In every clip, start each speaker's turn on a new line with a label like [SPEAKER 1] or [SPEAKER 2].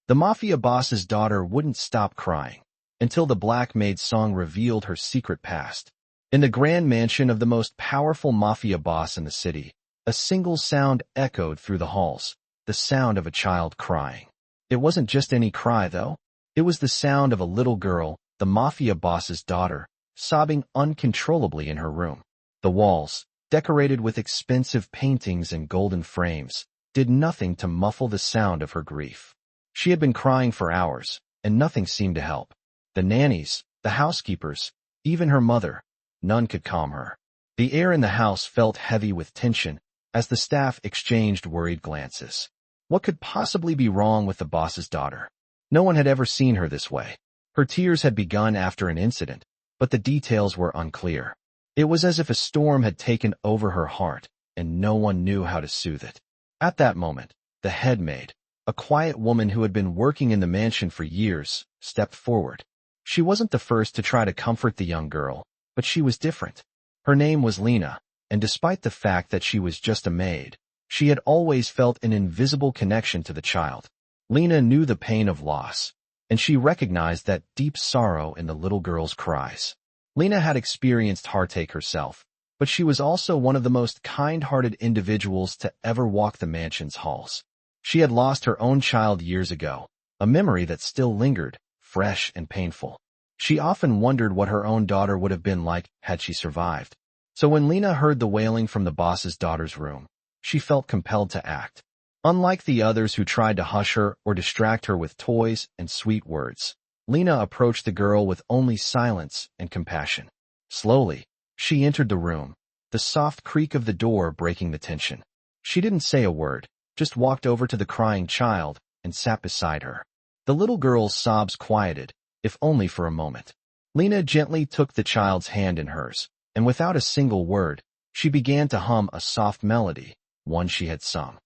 [SPEAKER 1] The Mafia boss's daughter wouldn't stop crying until the Black Maid song revealed her secret past. In the grand mansion of the most powerful Mafia boss in the city, a single sound echoed through the halls, the sound of a child crying. It wasn't just any cry, though. It was the sound of a little girl, the Mafia boss's daughter, sobbing uncontrollably in her room. The walls, decorated with expensive paintings and golden frames, did nothing to muffle the sound of her grief. She had been crying for hours, and nothing seemed to help. The nannies, the housekeepers, even her mother, none could calm her. The air in the house felt heavy with tension as the staff exchanged worried glances. What could possibly be wrong with the boss's daughter? No one had ever seen her this way. Her tears had begun after an incident, but the details were unclear. It was as if a storm had taken over her heart, and no one knew how to soothe it. At that moment, the head maid, a quiet woman who had been working in the mansion for years, stepped forward. She wasn't the first to try to comfort the young girl, but she was different. Her name was Lena, and despite the fact that she was just a maid, she had always felt an invisible connection to the child. Lena knew the pain of loss, and she recognized that deep sorrow in the little girl's cries. Lena had experienced heartache herself, but she was also one of the most kind-hearted individuals to ever walk the mansion's halls. She had lost her own child years ago, a memory that still lingered, fresh and painful. She often wondered what her own daughter would have been like had she survived. So when Lena heard the wailing from the boss's daughter's room, she felt compelled to act. Unlike the others who tried to hush her or distract her with toys and sweet words, Lena approached the girl with only silence and compassion. Slowly, she entered the room, the soft creak of the door breaking the tension. She didn't say a word, just walked over to the crying child and sat beside her. The little girl's sobs quieted, if only for a moment. Lena gently took the child's hand in hers, and without a single word, she began to hum a soft melody, one she had sung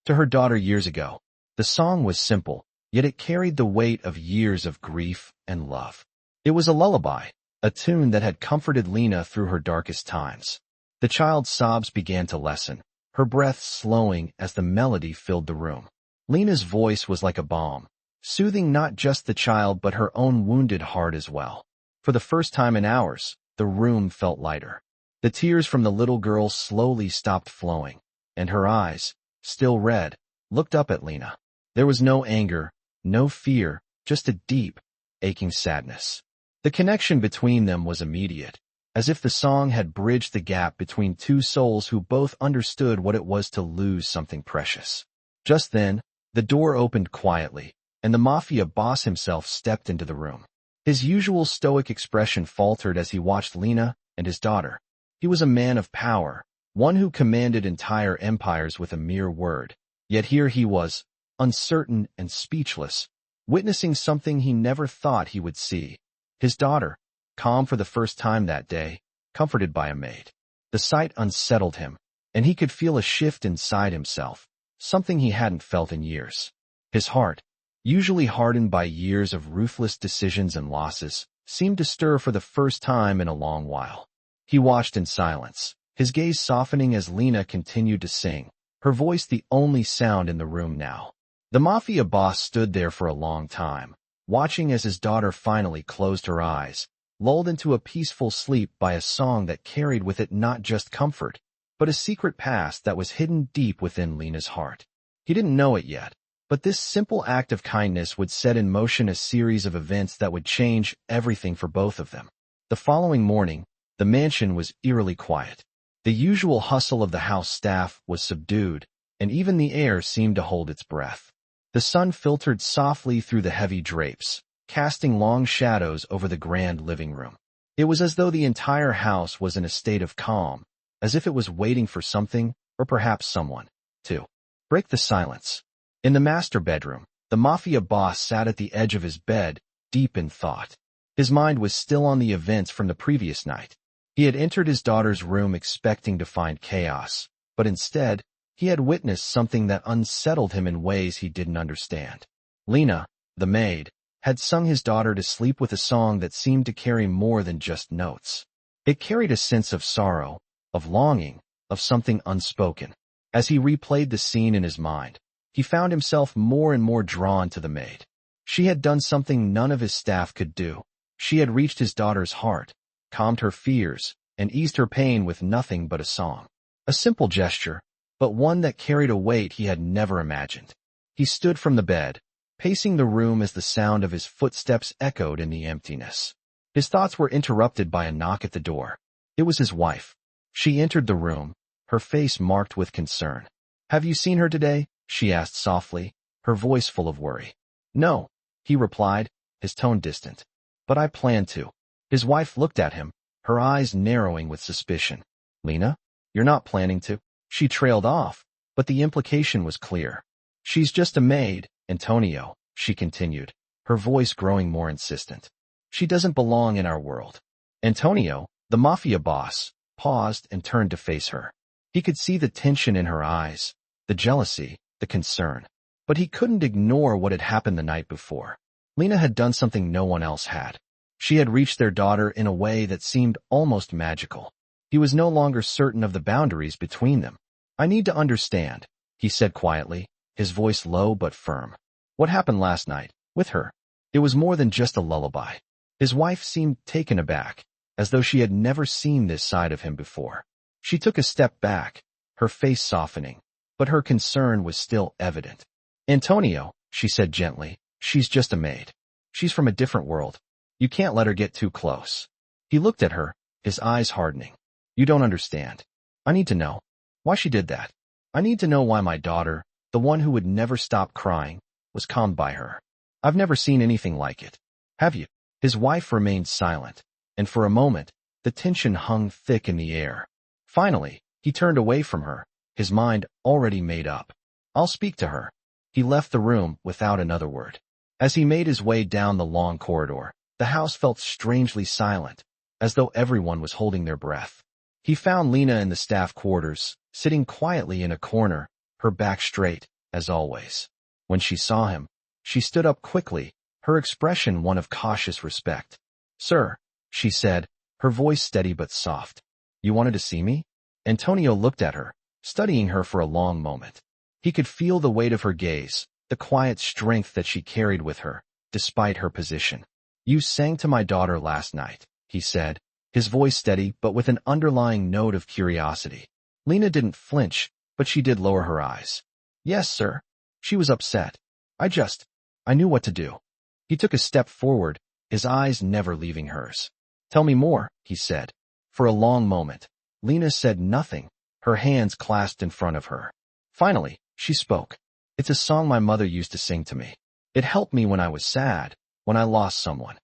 [SPEAKER 1] to her daughter years ago. The song was simple, yet it carried the weight of years of grief and love. It was a lullaby, a tune that had comforted Lena through her darkest times. The child's sobs began to lessen, her breath slowing as the melody filled the room. Lena's voice was like a balm, soothing not just the child but her own wounded heart as well. For the first time in hours, the room felt lighter. The tears from the little girl slowly stopped flowing, and her eyes, still red, looked up at Lena. There was no anger, no fear, just a deep, aching sadness. The connection between them was immediate, as if the song had bridged the gap between two souls who both understood what it was to lose something precious. Just then, the door opened quietly, and the Mafia boss himself stepped into the room. His usual stoic expression faltered as he watched Lena and his daughter. He was a man of power, one who commanded entire empires with a mere word. Yet here he was, uncertain and speechless, witnessing something he never thought he would see. His daughter, calm for the first time that day, comforted by a maid. The sight unsettled him, and he could feel a shift inside himself, something he hadn't felt in years. His heart, usually hardened by years of ruthless decisions and losses, seemed to stir for the first time in a long while. He watched in silence, his gaze softening as Lena continued to sing, her voice the only sound in the room now. The Mafia boss stood there for a long time, watching as his daughter finally closed her eyes, lulled into a peaceful sleep by a song that carried with it not just comfort, but a secret past that was hidden deep within Lena's heart. He didn't know it yet, but this simple act of kindness would set in motion a series of events that would change everything for both of them. The following morning, the mansion was eerily quiet. The usual hustle of the house staff was subdued, and even the air seemed to hold its breath. The sun filtered softly through the heavy drapes, casting long shadows over the grand living room. It was as though the entire house was in a state of calm, as if it was waiting for something, or perhaps someone, to break the silence. In the master bedroom, the Mafia boss sat at the edge of his bed, deep in thought. His mind was still on the events from the previous night. He had entered his daughter's room expecting to find chaos, but instead, he had witnessed something that unsettled him in ways he didn't understand. Lena, the maid, had sung his daughter to sleep with a song that seemed to carry more than just notes. It carried a sense of sorrow, of longing, of something unspoken. As he replayed the scene in his mind, he found himself more and more drawn to the maid. She had done something none of his staff could do. She had reached his daughter's heart, calmed her fears, and eased her pain with nothing but a song. A simple gesture, but one that carried a weight he had never imagined. He stood from the bed, pacing the room as the sound of his footsteps echoed in the emptiness. His thoughts were interrupted by a knock at the door. It was his wife. She entered the room, her face marked with concern. "Have you seen her today?" she asked softly, her voice full of worry. "No," he replied, his tone distant. "But I plan to." His wife looked at him, her eyes narrowing with suspicion. "Lena, you're not planning to?" She trailed off, but the implication was clear. "She's just a maid, Antonio," she continued, her voice growing more insistent. "She doesn't belong in our world." Antonio, the Mafia boss, paused and turned to face her. He could see the tension in her eyes, the jealousy, the concern. But he couldn't ignore what had happened the night before. Lena had done something no one else had. She had reached their daughter in a way that seemed almost magical. He was no longer certain of the boundaries between them. "I need to understand," he said quietly, his voice low but firm. "What happened last night, with her?" It was more than just a lullaby. His wife seemed taken aback, as though she had never seen this side of him before. She took a step back, her face softening, but her concern was still evident. "Antonio," she said gently, "she's just a maid. She's from a different world. You can't let her get too close." He looked at her, his eyes hardening. "You don't understand. I need to know why she did that. I need to know why my daughter, the one who would never stop crying, was calmed by her. I've never seen anything like it. Have you?" His wife remained silent, and for a moment, the tension hung thick in the air. Finally, he turned away from her, his mind already made up. "I'll speak to her." He left the room without another word. As he made his way down the long corridor, the house felt strangely silent, as though everyone was holding their breath. He found Lena in the staff quarters, sitting quietly in a corner, her back straight, as always. When she saw him, she stood up quickly, her expression one of cautious respect. "Sir," she said, her voice steady but soft. "You wanted to see me?" Antonio looked at her, studying her for a long moment. He could feel the weight of her gaze, the quiet strength that she carried with her, despite her position. "You sang to my daughter last night," he said, his voice steady but with an underlying note of curiosity. Lena didn't flinch, but she did lower her eyes. "Yes, sir." She was upset. I knew what to do." He took a step forward, his eyes never leaving hers. "Tell me more," he said. For a long moment, Lena said nothing, her hands clasped in front of her. Finally, she spoke. "It's a song my mother used to sing to me. It helped me when I was sad, when I lost someone."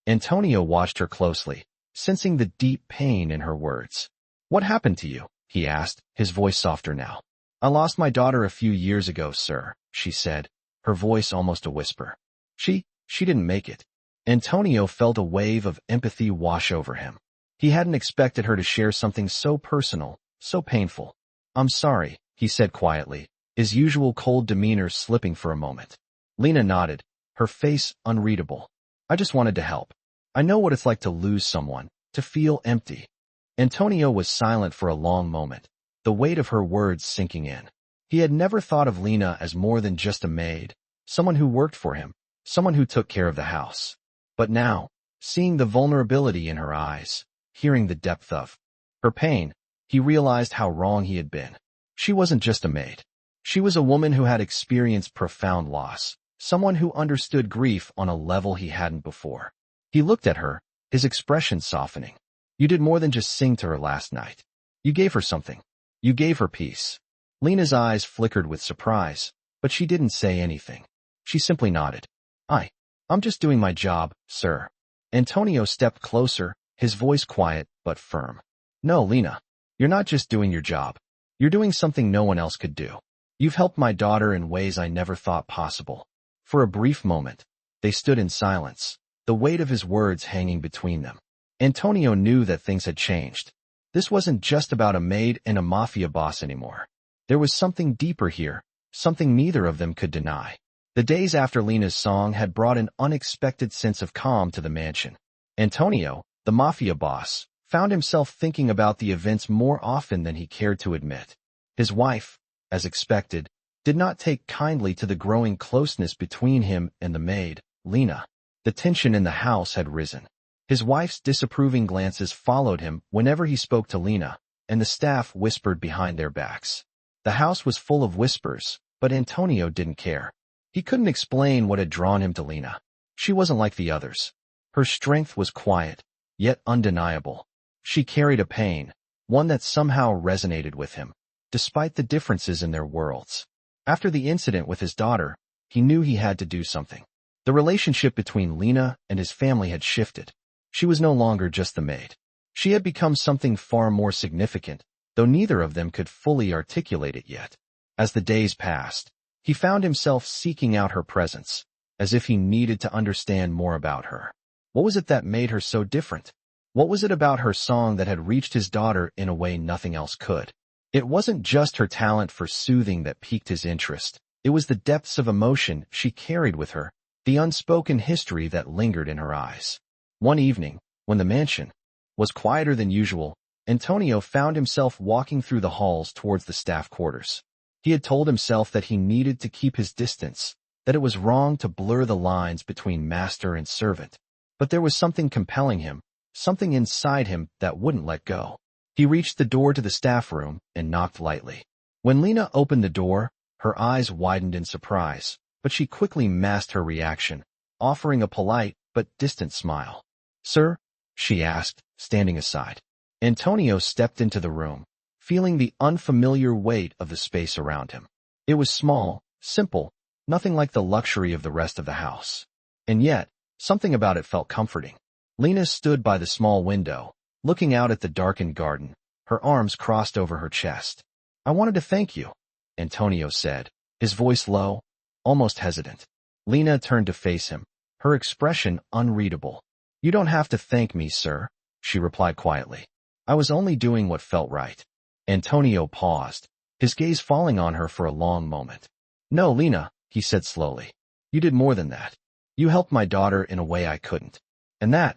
[SPEAKER 1] Antonio watched her closely, sensing the deep pain in her words. "What happened to you?" he asked, his voice softer now. "I lost my daughter a few years ago, sir," she said, her voice almost a whisper. She didn't make it." Antonio felt a wave of empathy wash over him. He hadn't expected her to share something so personal, so painful. "I'm sorry," he said quietly, his usual cold demeanor slipping for a moment. Lena nodded, her face unreadable. "I just wanted to help. I know what it's like to lose someone, to feel empty." Antonio was silent for a long moment, the weight of her words sinking in. He had never thought of Lena as more than just a maid, someone who worked for him, someone who took care of the house. But now, seeing the vulnerability in her eyes, hearing the depth of her pain, he realized how wrong he had been. She wasn't just a maid. She was a woman who had experienced profound loss, someone who understood grief on a level he hadn't before. He looked at her, his expression softening. "You did more than just sing to her last night. You gave her something. You gave her peace." Lena's eyes flickered with surprise, but she didn't say anything. She simply nodded. I'm just doing my job, sir." Antonio stepped closer, his voice quiet but firm. "No, Lena, you're not just doing your job. You're doing something no one else could do. You've helped my daughter in ways I never thought possible." For a brief moment, they stood in silence, the weight of his words hanging between them. Antonio knew that things had changed. This wasn't just about a maid and a mafia boss anymore. There was something deeper here, something neither of them could deny. The days after Lena's song had brought an unexpected sense of calm to the mansion. Antonio, the mafia boss, found himself thinking about the events more often than he cared to admit. His wife, as expected, did not take kindly to the growing closeness between him and the maid, Lena. The tension in the house had risen. His wife's disapproving glances followed him whenever he spoke to Lena, and the staff whispered behind their backs. The house was full of whispers, but Antonio didn't care. He couldn't explain what had drawn him to Lena. She wasn't like the others. Her strength was quiet, yet undeniable. She carried a pain, one that somehow resonated with him, despite the differences in their worlds. After the incident with his daughter, he knew he had to do something. The relationship between Lena and his family had shifted. She was no longer just the maid. She had become something far more significant, though neither of them could fully articulate it yet. As the days passed, he found himself seeking out her presence, as if he needed to understand more about her. What was it that made her so different? What was it about her song that had reached his daughter in a way nothing else could? It wasn't just her talent for soothing that piqued his interest. It was the depths of emotion she carried with her, the unspoken history that lingered in her eyes. One evening, when the mansion was quieter than usual, Antonio found himself walking through the halls towards the staff quarters. He had told himself that he needed to keep his distance, that it was wrong to blur the lines between master and servant. But there was something compelling him, something inside him that wouldn't let go. He reached the door to the staff room and knocked lightly. When Lena opened the door, her eyes widened in surprise, but she quickly masked her reaction, offering a polite but distant smile. "Sir?" she asked, standing aside. Antonio stepped into the room, feeling the unfamiliar weight of the space around him. It was small, simple, nothing like the luxury of the rest of the house. And yet, something about it felt comforting. Lena stood by the small window, looking out at the darkened garden, her arms crossed over her chest. "I wanted to thank you," Antonio said, his voice low, almost hesitant. Lena turned to face him, her expression unreadable. "You don't have to thank me, sir," she replied quietly. "I was only doing what felt right." Antonio paused, his gaze falling on her for a long moment. "No, Lena," he said slowly. "You did more than that. You helped my daughter in a way I couldn't. And that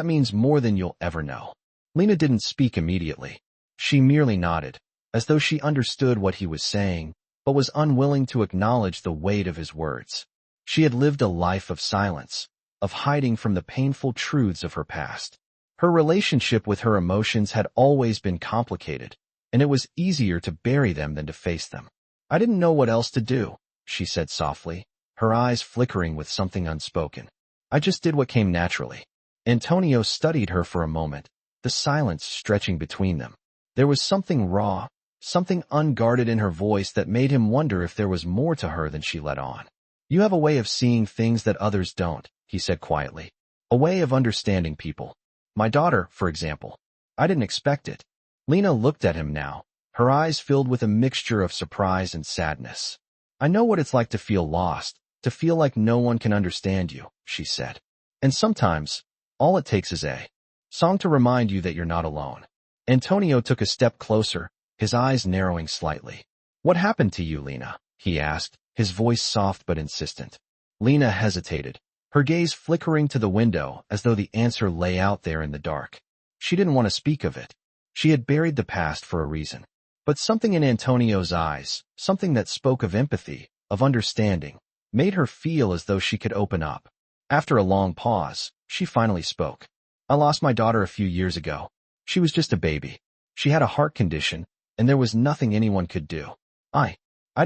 [SPEAKER 1] means more than you'll ever know." Lena didn't speak immediately. She merely nodded, as though she understood what he was saying, but was unwilling to acknowledge the weight of his words. She had lived a life of silence, of hiding from the painful truths of her past. Her relationship with her emotions had always been complicated, and it was easier to bury them than to face them. "I didn't know what else to do," she said softly, her eyes flickering with something unspoken. "I just did what came naturally." Antonio studied her for a moment, the silence stretching between them. There was something raw, something unguarded in her voice that made him wonder if there was more to her than she let on. "You have a way of seeing things that others don't," he said quietly. "A way of understanding people. My daughter, for example. I didn't expect it." Lena looked at him now, her eyes filled with a mixture of surprise and sadness. "I know what it's like to feel lost, to feel like no one can understand you," she said. "And sometimes, all it takes is a song to remind you that you're not alone." Antonio took a step closer, his eyes narrowing slightly. "What happened to you, Lena?" he asked, his voice soft but insistent. Lena hesitated, her gaze flickering to the window as though the answer lay out there in the dark. She didn't want to speak of it. She had buried the past for a reason. But something in Antonio's eyes, something that spoke of empathy, of understanding, made her feel as though she could open up. After a long pause, she finally spoke. "I lost my daughter a few years ago. She was just a baby. She had a heart condition, and there was nothing anyone could do. I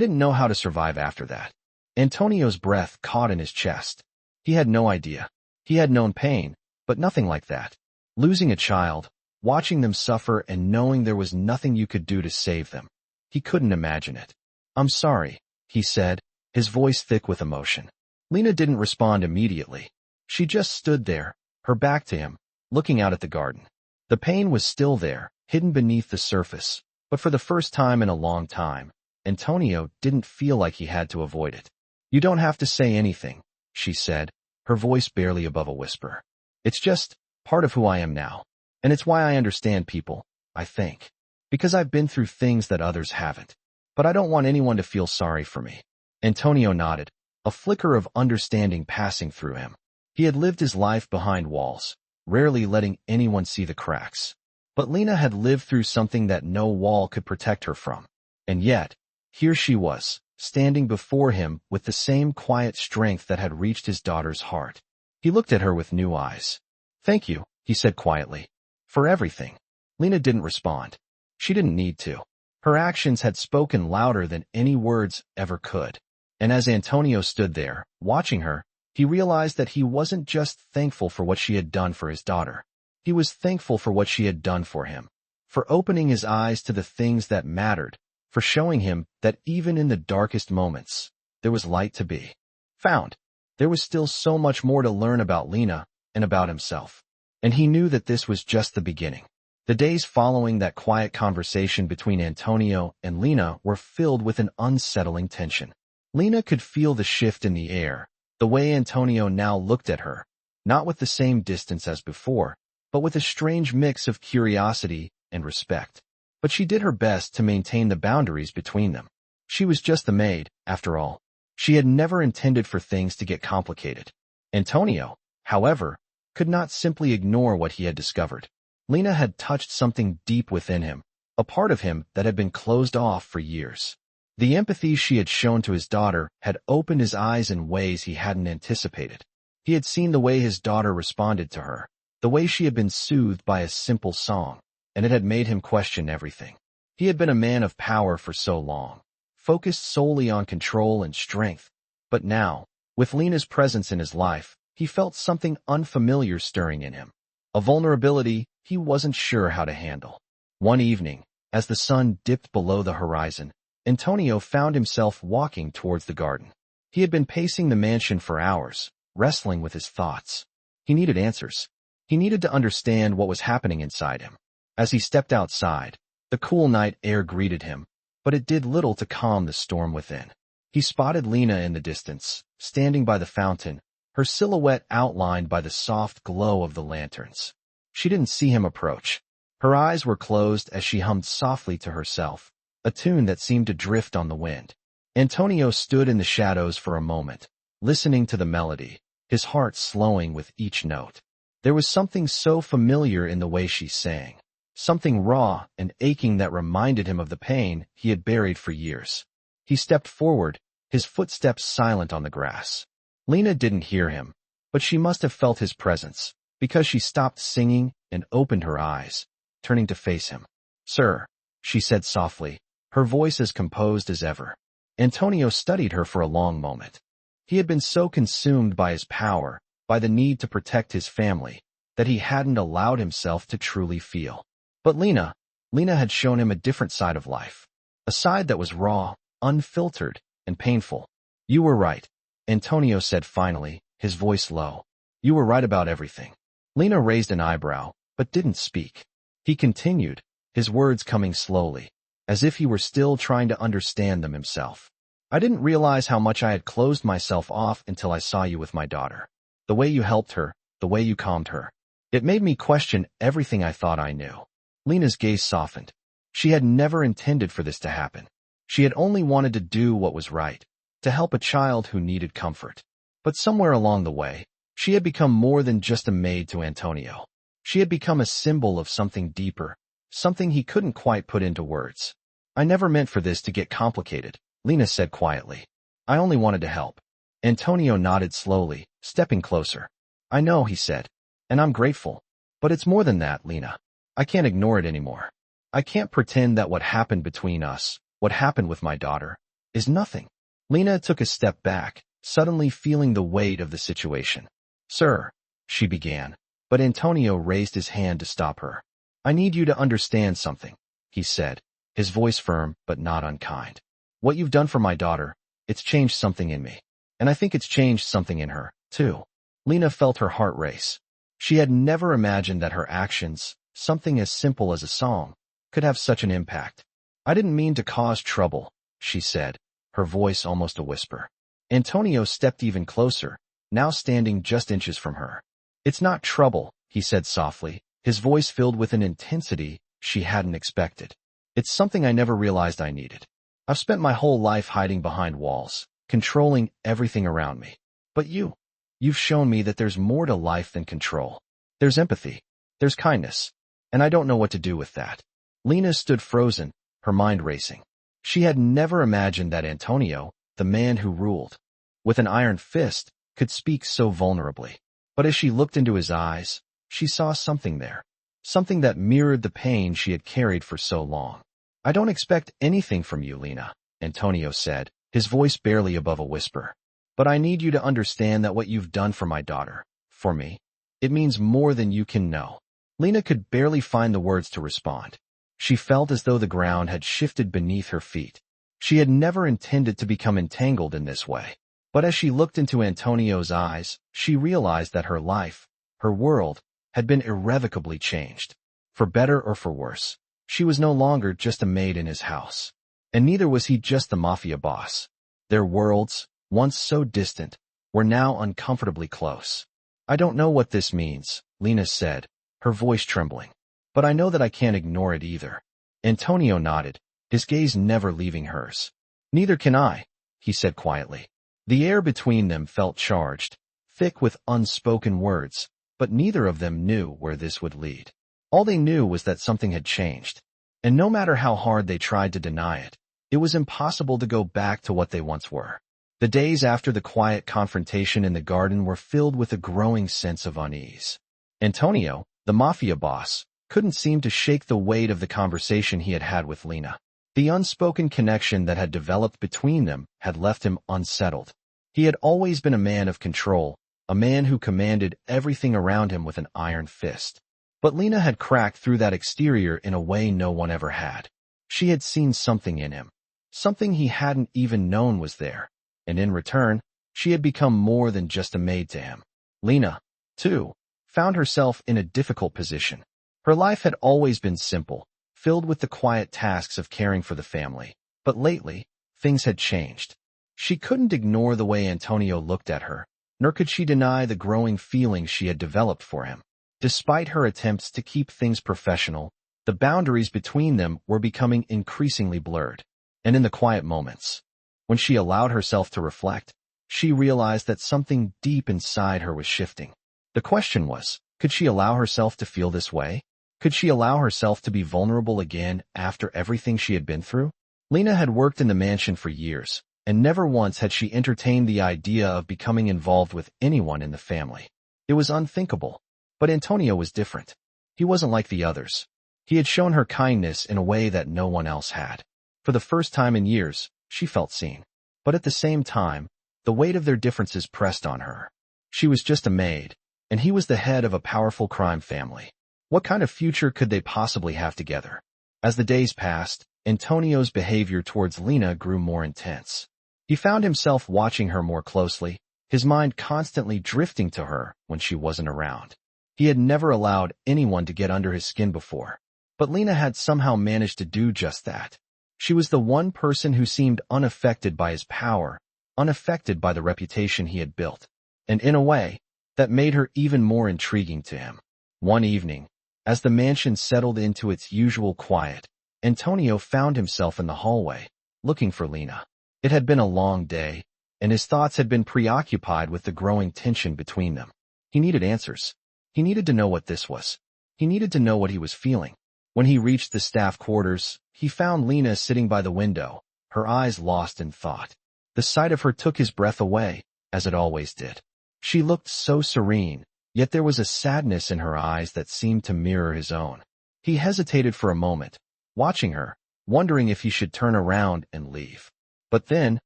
[SPEAKER 1] didn't know how to survive after that." Antonio's breath caught in his chest. He had no idea. He had known pain, but nothing like that. Losing a child, watching them suffer and knowing there was nothing you could do to save them. He couldn't imagine it. "I'm sorry," he said, his voice thick with emotion. Lena didn't respond immediately. She just stood there, her back to him, looking out at the garden. The pain was still there, hidden beneath the surface, but for the first time in a long time, Antonio didn't feel like he had to avoid it. "You don't have to say anything," she said, her voice barely above a whisper. "It's just part of who I am now. And it's why I understand people, I think. Because I've been through things that others haven't. But I don't want anyone to feel sorry for me." Antonio nodded, a flicker of understanding passing through him. He had lived his life behind walls, rarely letting anyone see the cracks. But Lena had lived through something that no wall could protect her from. And yet, here she was, standing before him with the same quiet strength that had reached his daughter's heart. He looked at her with new eyes. "Thank you," he said quietly, "for everything." Lena didn't respond. She didn't need to. Her actions had spoken louder than any words ever could. And as Antonio stood there, watching her, he realized that he wasn't just thankful for what she had done for his daughter. He was thankful for what she had done for him, for opening his eyes to the things that mattered, for showing him that even in the darkest moments, there was light to be found. There was still so much more to learn about Lena and about himself. And he knew that this was just the beginning. The days following that quiet conversation between Antonio and Lena were filled with an unsettling tension. Lena could feel the shift in the air, the way Antonio now looked at her, not with the same distance as before, but with a strange mix of curiosity and respect. But she did her best to maintain the boundaries between them. She was just the maid, after all. She had never intended for things to get complicated. Antonio, however, could not simply ignore what he had discovered. Lena had touched something deep within him, a part of him that had been closed off for years. The empathy she had shown to his daughter had opened his eyes in ways he hadn't anticipated. He had seen the way his daughter responded to her, the way she had been soothed by a simple song, and it had made him question everything. He had been a man of power for so long, focused solely on control and strength. But now, with Lena's presence in his life, he felt something unfamiliar stirring in him, a vulnerability he wasn't sure how to handle. One evening, as the sun dipped below the horizon, Antonio found himself walking towards the garden. He had been pacing the mansion for hours, wrestling with his thoughts. He needed answers. He needed to understand what was happening inside him. As he stepped outside, the cool night air greeted him, but it did little to calm the storm within. He spotted Lena in the distance, standing by the fountain, her silhouette outlined by the soft glow of the lanterns. She didn't see him approach. Her eyes were closed as she hummed softly to herself, a tune that seemed to drift on the wind. Antonio stood in the shadows for a moment, listening to the melody, his heart slowing with each note. There was something so familiar in the way she sang, something raw and aching that reminded him of the pain he had buried for years. He stepped forward, his footsteps silent on the grass. Lena didn't hear him, but she must have felt his presence, because she stopped singing and opened her eyes, turning to face him. "Sir," she said softly, her voice as composed as ever. Antonio studied her for a long moment. He had been so consumed by his power, by the need to protect his family, that he hadn't allowed himself to truly feel. But Lena had shown him a different side of life, a side that was raw, unfiltered, and painful. "You were right," Antonio said finally, his voice low. "You were right about everything." Lena raised an eyebrow, but didn't speak. He continued, his words coming slowly, as if he were still trying to understand them himself. "I didn't realize how much I had closed myself off until I saw you with my daughter. The way you helped her, the way you calmed her. It made me question everything I thought I knew." Lena's gaze softened. She had never intended for this to happen. She had only wanted to do what was right, to help a child who needed comfort. But somewhere along the way, she had become more than just a maid to Antonio. She had become a symbol of something deeper, something he couldn't quite put into words. "I never meant for this to get complicated," Lena said quietly. "I only wanted to help." Antonio nodded slowly, stepping closer. "I know," he said, "and I'm grateful. But it's more than that, Lena. I can't ignore it anymore. I can't pretend that what happened between us, what happened with my daughter, is nothing." Lena took a step back, suddenly feeling the weight of the situation. "Sir," she began, but Antonio raised his hand to stop her. "I need you to understand something," he said, his voice firm but not unkind. "What you've done for my daughter, it's changed something in me. And I think it's changed something in her, too." Lena felt her heart race. She had never imagined that her actions, something as simple as a song, could have such an impact. "I didn't mean to cause trouble," she said, her voice almost a whisper. Antonio stepped even closer, now standing just inches from her. "It's not trouble," he said softly, his voice filled with an intensity she hadn't expected. "It's something I never realized I needed. I've spent my whole life hiding behind walls, controlling everything around me. But you've shown me that there's more to life than control. There's empathy. There's kindness. And I don't know what to do with that." Lena stood frozen, her mind racing. She had never imagined that Antonio, the man who ruled with an iron fist, could speak so vulnerably. But as she looked into his eyes, she saw something there. Something that mirrored the pain she had carried for so long. "I don't expect anything from you, Lena," Antonio said, his voice barely above a whisper. "But I need you to understand that what you've done for my daughter, for me, it means more than you can know." Lena could barely find the words to respond. She felt as though the ground had shifted beneath her feet. She had never intended to become entangled in this way. But as she looked into Antonio's eyes, she realized that her life, her world, had been irrevocably changed. For better or for worse, she was no longer just a maid in his house. And neither was he just the Mafia boss. Their worlds, once so distant, were now uncomfortably close. "I don't know what this means," Lena said, her voice trembling. "But I know that I can't ignore it either." Antonio nodded, his gaze never leaving hers. "Neither can I," he said quietly. The air between them felt charged, thick with unspoken words, but neither of them knew where this would lead. All they knew was that something had changed, and no matter how hard they tried to deny it, it was impossible to go back to what they once were. The days after the quiet confrontation in the garden were filled with a growing sense of unease. Antonio, the Mafia boss, couldn't seem to shake the weight of the conversation he had had with Lena. The unspoken connection that had developed between them had left him unsettled. He had always been a man of control, a man who commanded everything around him with an iron fist. But Lena had cracked through that exterior in a way no one ever had. She had seen something in him, something he hadn't even known was there, and in return, she had become more than just a maid to him. Lena, too, found herself in a difficult position. Her life had always been simple, filled with the quiet tasks of caring for the family. But lately, things had changed. She couldn't ignore the way Antonio looked at her, nor could she deny the growing feelings she had developed for him. Despite her attempts to keep things professional, the boundaries between them were becoming increasingly blurred. And in the quiet moments, when she allowed herself to reflect, she realized that something deep inside her was shifting. The question was, could she allow herself to feel this way? Could she allow herself to be vulnerable again after everything she had been through? Lena had worked in the mansion for years, and never once had she entertained the idea of becoming involved with anyone in the family. It was unthinkable. But Antonio was different. He wasn't like the others. He had shown her kindness in a way that no one else had. For the first time in years, she felt seen. But at the same time, the weight of their differences pressed on her. She was just a maid, and he was the head of a powerful crime family. What kind of future could they possibly have together? As the days passed, Antonio's behavior towards Lena grew more intense. He found himself watching her more closely, his mind constantly drifting to her when she wasn't around. He had never allowed anyone to get under his skin before, but Lena had somehow managed to do just that. She was the one person who seemed unaffected by his power, unaffected by the reputation he had built, and in a way, that made her even more intriguing to him. One evening, as the mansion settled into its usual quiet, Antonio found himself in the hallway, looking for Lena. It had been a long day, and his thoughts had been preoccupied with the growing tension between them. He needed answers. He needed to know what this was. He needed to know what he was feeling. When he reached the staff quarters, he found Lena sitting by the window, her eyes lost in thought. The sight of her took his breath away, as it always did. She looked so serene, yet there was a sadness in her eyes that seemed to mirror his own. He hesitated for a moment, watching her, wondering if he should turn around and leave. But then,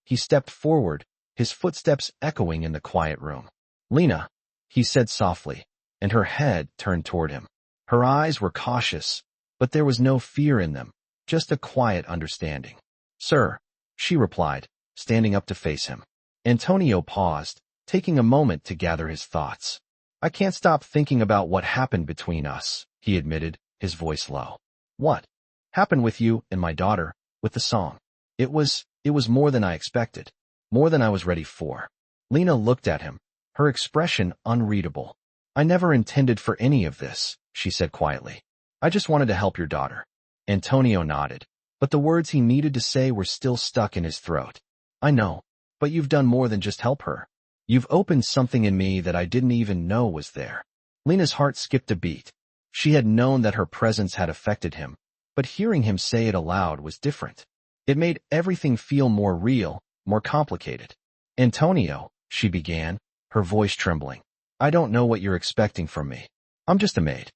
[SPEAKER 1] he stepped forward, his footsteps echoing in the quiet room. "Lena," he said softly, and her head turned toward him. Her eyes were cautious, but there was no fear in them, just a quiet understanding. "Sir," she replied, standing up to face him. Antonio paused, taking a moment to gather his thoughts. "I can't stop thinking about what happened between us," he admitted, his voice low. "What happened with you and my daughter, with the song? It was more than I expected, more than I was ready for." Lena looked at him, her expression unreadable. "I never intended for any of this," she said quietly. "I just wanted to help your daughter." Antonio nodded, but the words he needed to say were still stuck in his throat. "I know, but you've done more than just help her. You've opened something in me that I didn't even know was there." Lena's heart skipped a beat. She had known that her presence had affected him, but hearing him say it aloud was different. It made everything feel more real, more complicated. Antonio, she began, her voice trembling. I don't know what you're expecting from me. I'm just a maid.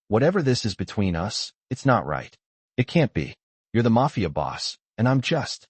[SPEAKER 1] Whatever this is between us, it's not right. It can't be. You're the Mafia boss, and I'm just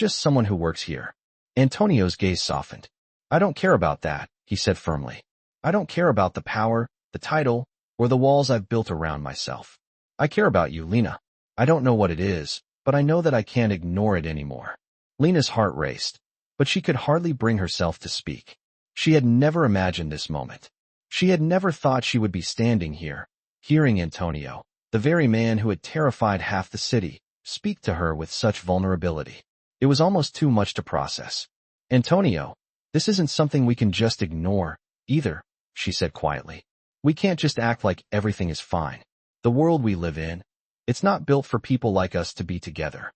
[SPEAKER 1] someone who works here. Antonio's gaze softened. I don't care about that, he said firmly. I don't care about the power, the title, or the walls I've built around myself. I care about you, Lena. I don't know what it is, but I know that I can't ignore it anymore. Lena's heart raced, but she could hardly bring herself to speak. She had never imagined this moment. She had never thought she would be standing here, hearing Antonio, the very man who had terrified half the city, speak to her with such vulnerability. It was almost too much to process. Antonio, this isn't something we can just ignore, either, she said quietly. We can't just act like everything is fine. The world we live in, it's not built for people like us to be together.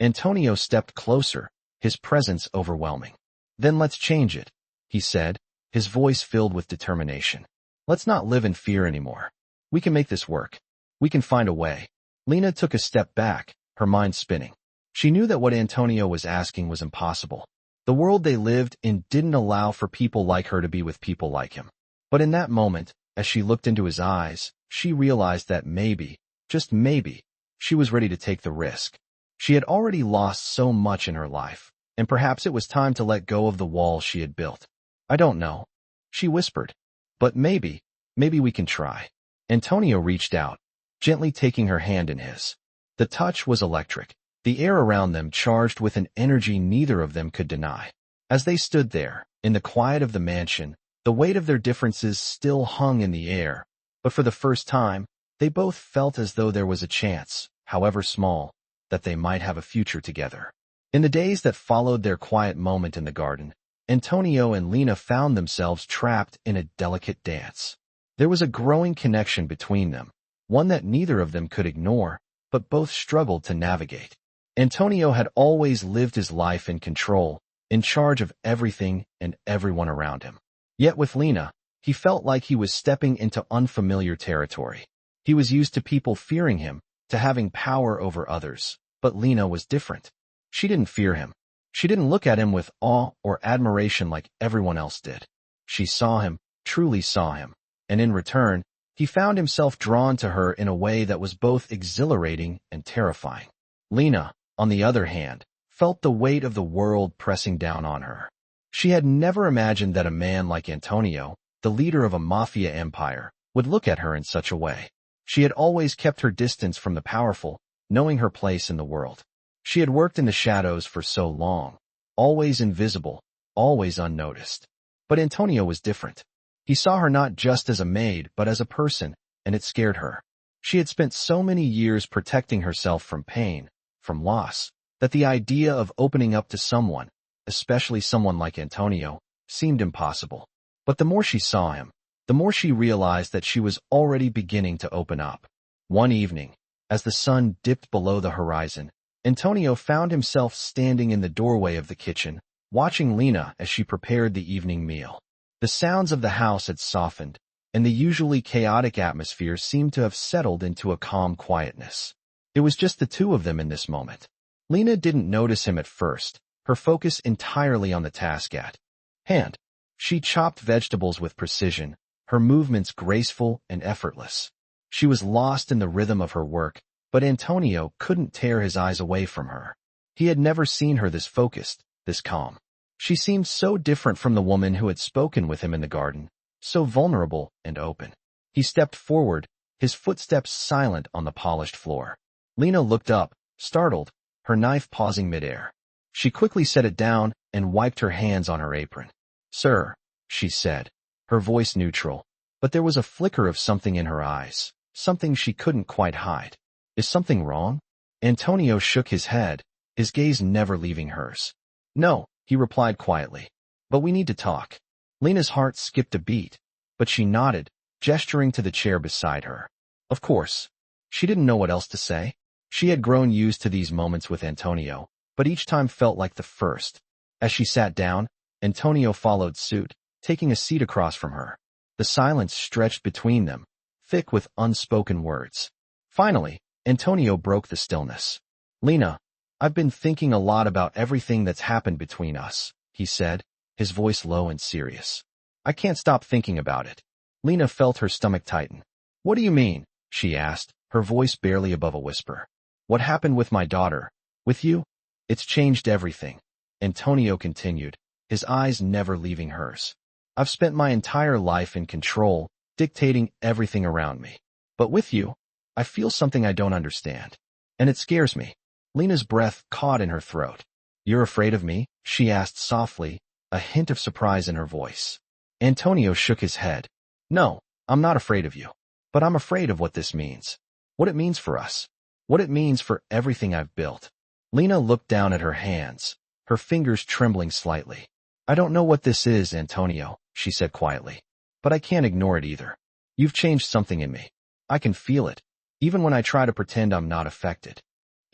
[SPEAKER 1] Antonio stepped closer, his presence overwhelming. Then let's change it, he said, his voice filled with determination. Let's not live in fear anymore. We can make this work. We can find a way. Lena took a step back, her mind spinning. She knew that what Antonio was asking was impossible. The world they lived in didn't allow for people like her to be with people like him. But in that moment, as she looked into his eyes, she realized that maybe, just maybe, she was ready to take the risk. She had already lost so much in her life, and perhaps it was time to let go of the walls she had built. I don't know, she whispered. But maybe we can try. Antonio reached out, gently taking her hand in his. The touch was electric, the air around them charged with an energy neither of them could deny. As they stood there, in the quiet of the mansion, the weight of their differences still hung in the air, but for the first time, they both felt as though there was a chance, however small, that they might have a future together. In the days that followed their quiet moment in the garden, Antonio and Lena found themselves trapped in a delicate dance. There was a growing connection between them, one that neither of them could ignore, but both struggled to navigate. Antonio had always lived his life in control, in charge of everything and everyone around him. Yet with Lena, he felt like he was stepping into unfamiliar territory. He was used to people fearing him, to having power over others, but Lena was different. She didn't fear him. She didn't look at him with awe or admiration like everyone else did. She saw him, truly saw him, and in return, he found himself drawn to her in a way that was both exhilarating and terrifying. Lena, on the other hand, felt the weight of the world pressing down on her. She had never imagined that a man like Antonio, the leader of a mafia empire, would look at her in such a way. She had always kept her distance from the powerful, knowing her place in the world. She had worked in the shadows for so long, always invisible, always unnoticed. But Antonio was different. He saw her not just as a maid, but as a person, and it scared her. She had spent so many years protecting herself from pain, from loss, that the idea of opening up to someone, especially someone like Antonio, seemed impossible. But the more she saw him, the more she realized that she was already beginning to open up. One evening, as the sun dipped below the horizon, Antonio found himself standing in the doorway of the kitchen, watching Lena as she prepared the evening meal. The sounds of the house had softened, and the usually chaotic atmosphere seemed to have settled into a calm quietness. It was just the two of them in this moment. Lena didn't notice him at first, her focus entirely on the task at hand. She chopped vegetables with precision, her movements graceful and effortless. She was lost in the rhythm of her work, but Antonio couldn't tear his eyes away from her. He had never seen her this focused, this calm. She seemed so different from the woman who had spoken with him in the garden, so vulnerable and open. He stepped forward, his footsteps silent on the polished floor. Lena looked up, startled, her knife pausing midair. She quickly set it down and wiped her hands on her apron. "Sir," she said, her voice neutral, but there was a flicker of something in her eyes, something she couldn't quite hide. "Is something wrong?" Antonio shook his head, his gaze never leaving hers. "No," he replied quietly. "But we need to talk." Lena's heart skipped a beat, but she nodded, gesturing to the chair beside her. Of course. She didn't know what else to say. She had grown used to these moments with Antonio, but each time felt like the first. As she sat down, Antonio followed suit, taking a seat across from her. The silence stretched between them, thick with unspoken words. Finally, Antonio broke the stillness. "Lena, I've been thinking a lot about everything that's happened between us, he said, his voice low and serious. I can't stop thinking about it. Lena felt her stomach tighten. What do you mean? She asked, her voice barely above a whisper. What happened with my daughter? With you? It's changed everything. Antonio continued, his eyes never leaving hers. I've spent my entire life in control, dictating everything around me. But with you, I feel something I don't understand. And it scares me. Lena's breath caught in her throat. You're afraid of me? She asked softly, a hint of surprise in her voice. Antonio shook his head. No, I'm not afraid of you. But I'm afraid of what this means. What it means for us. What it means for everything I've built. Lena looked down at her hands, her fingers trembling slightly. I don't know what this is, Antonio, she said quietly. But I can't ignore it either. You've changed something in me. I can feel it, even when I try to pretend I'm not affected.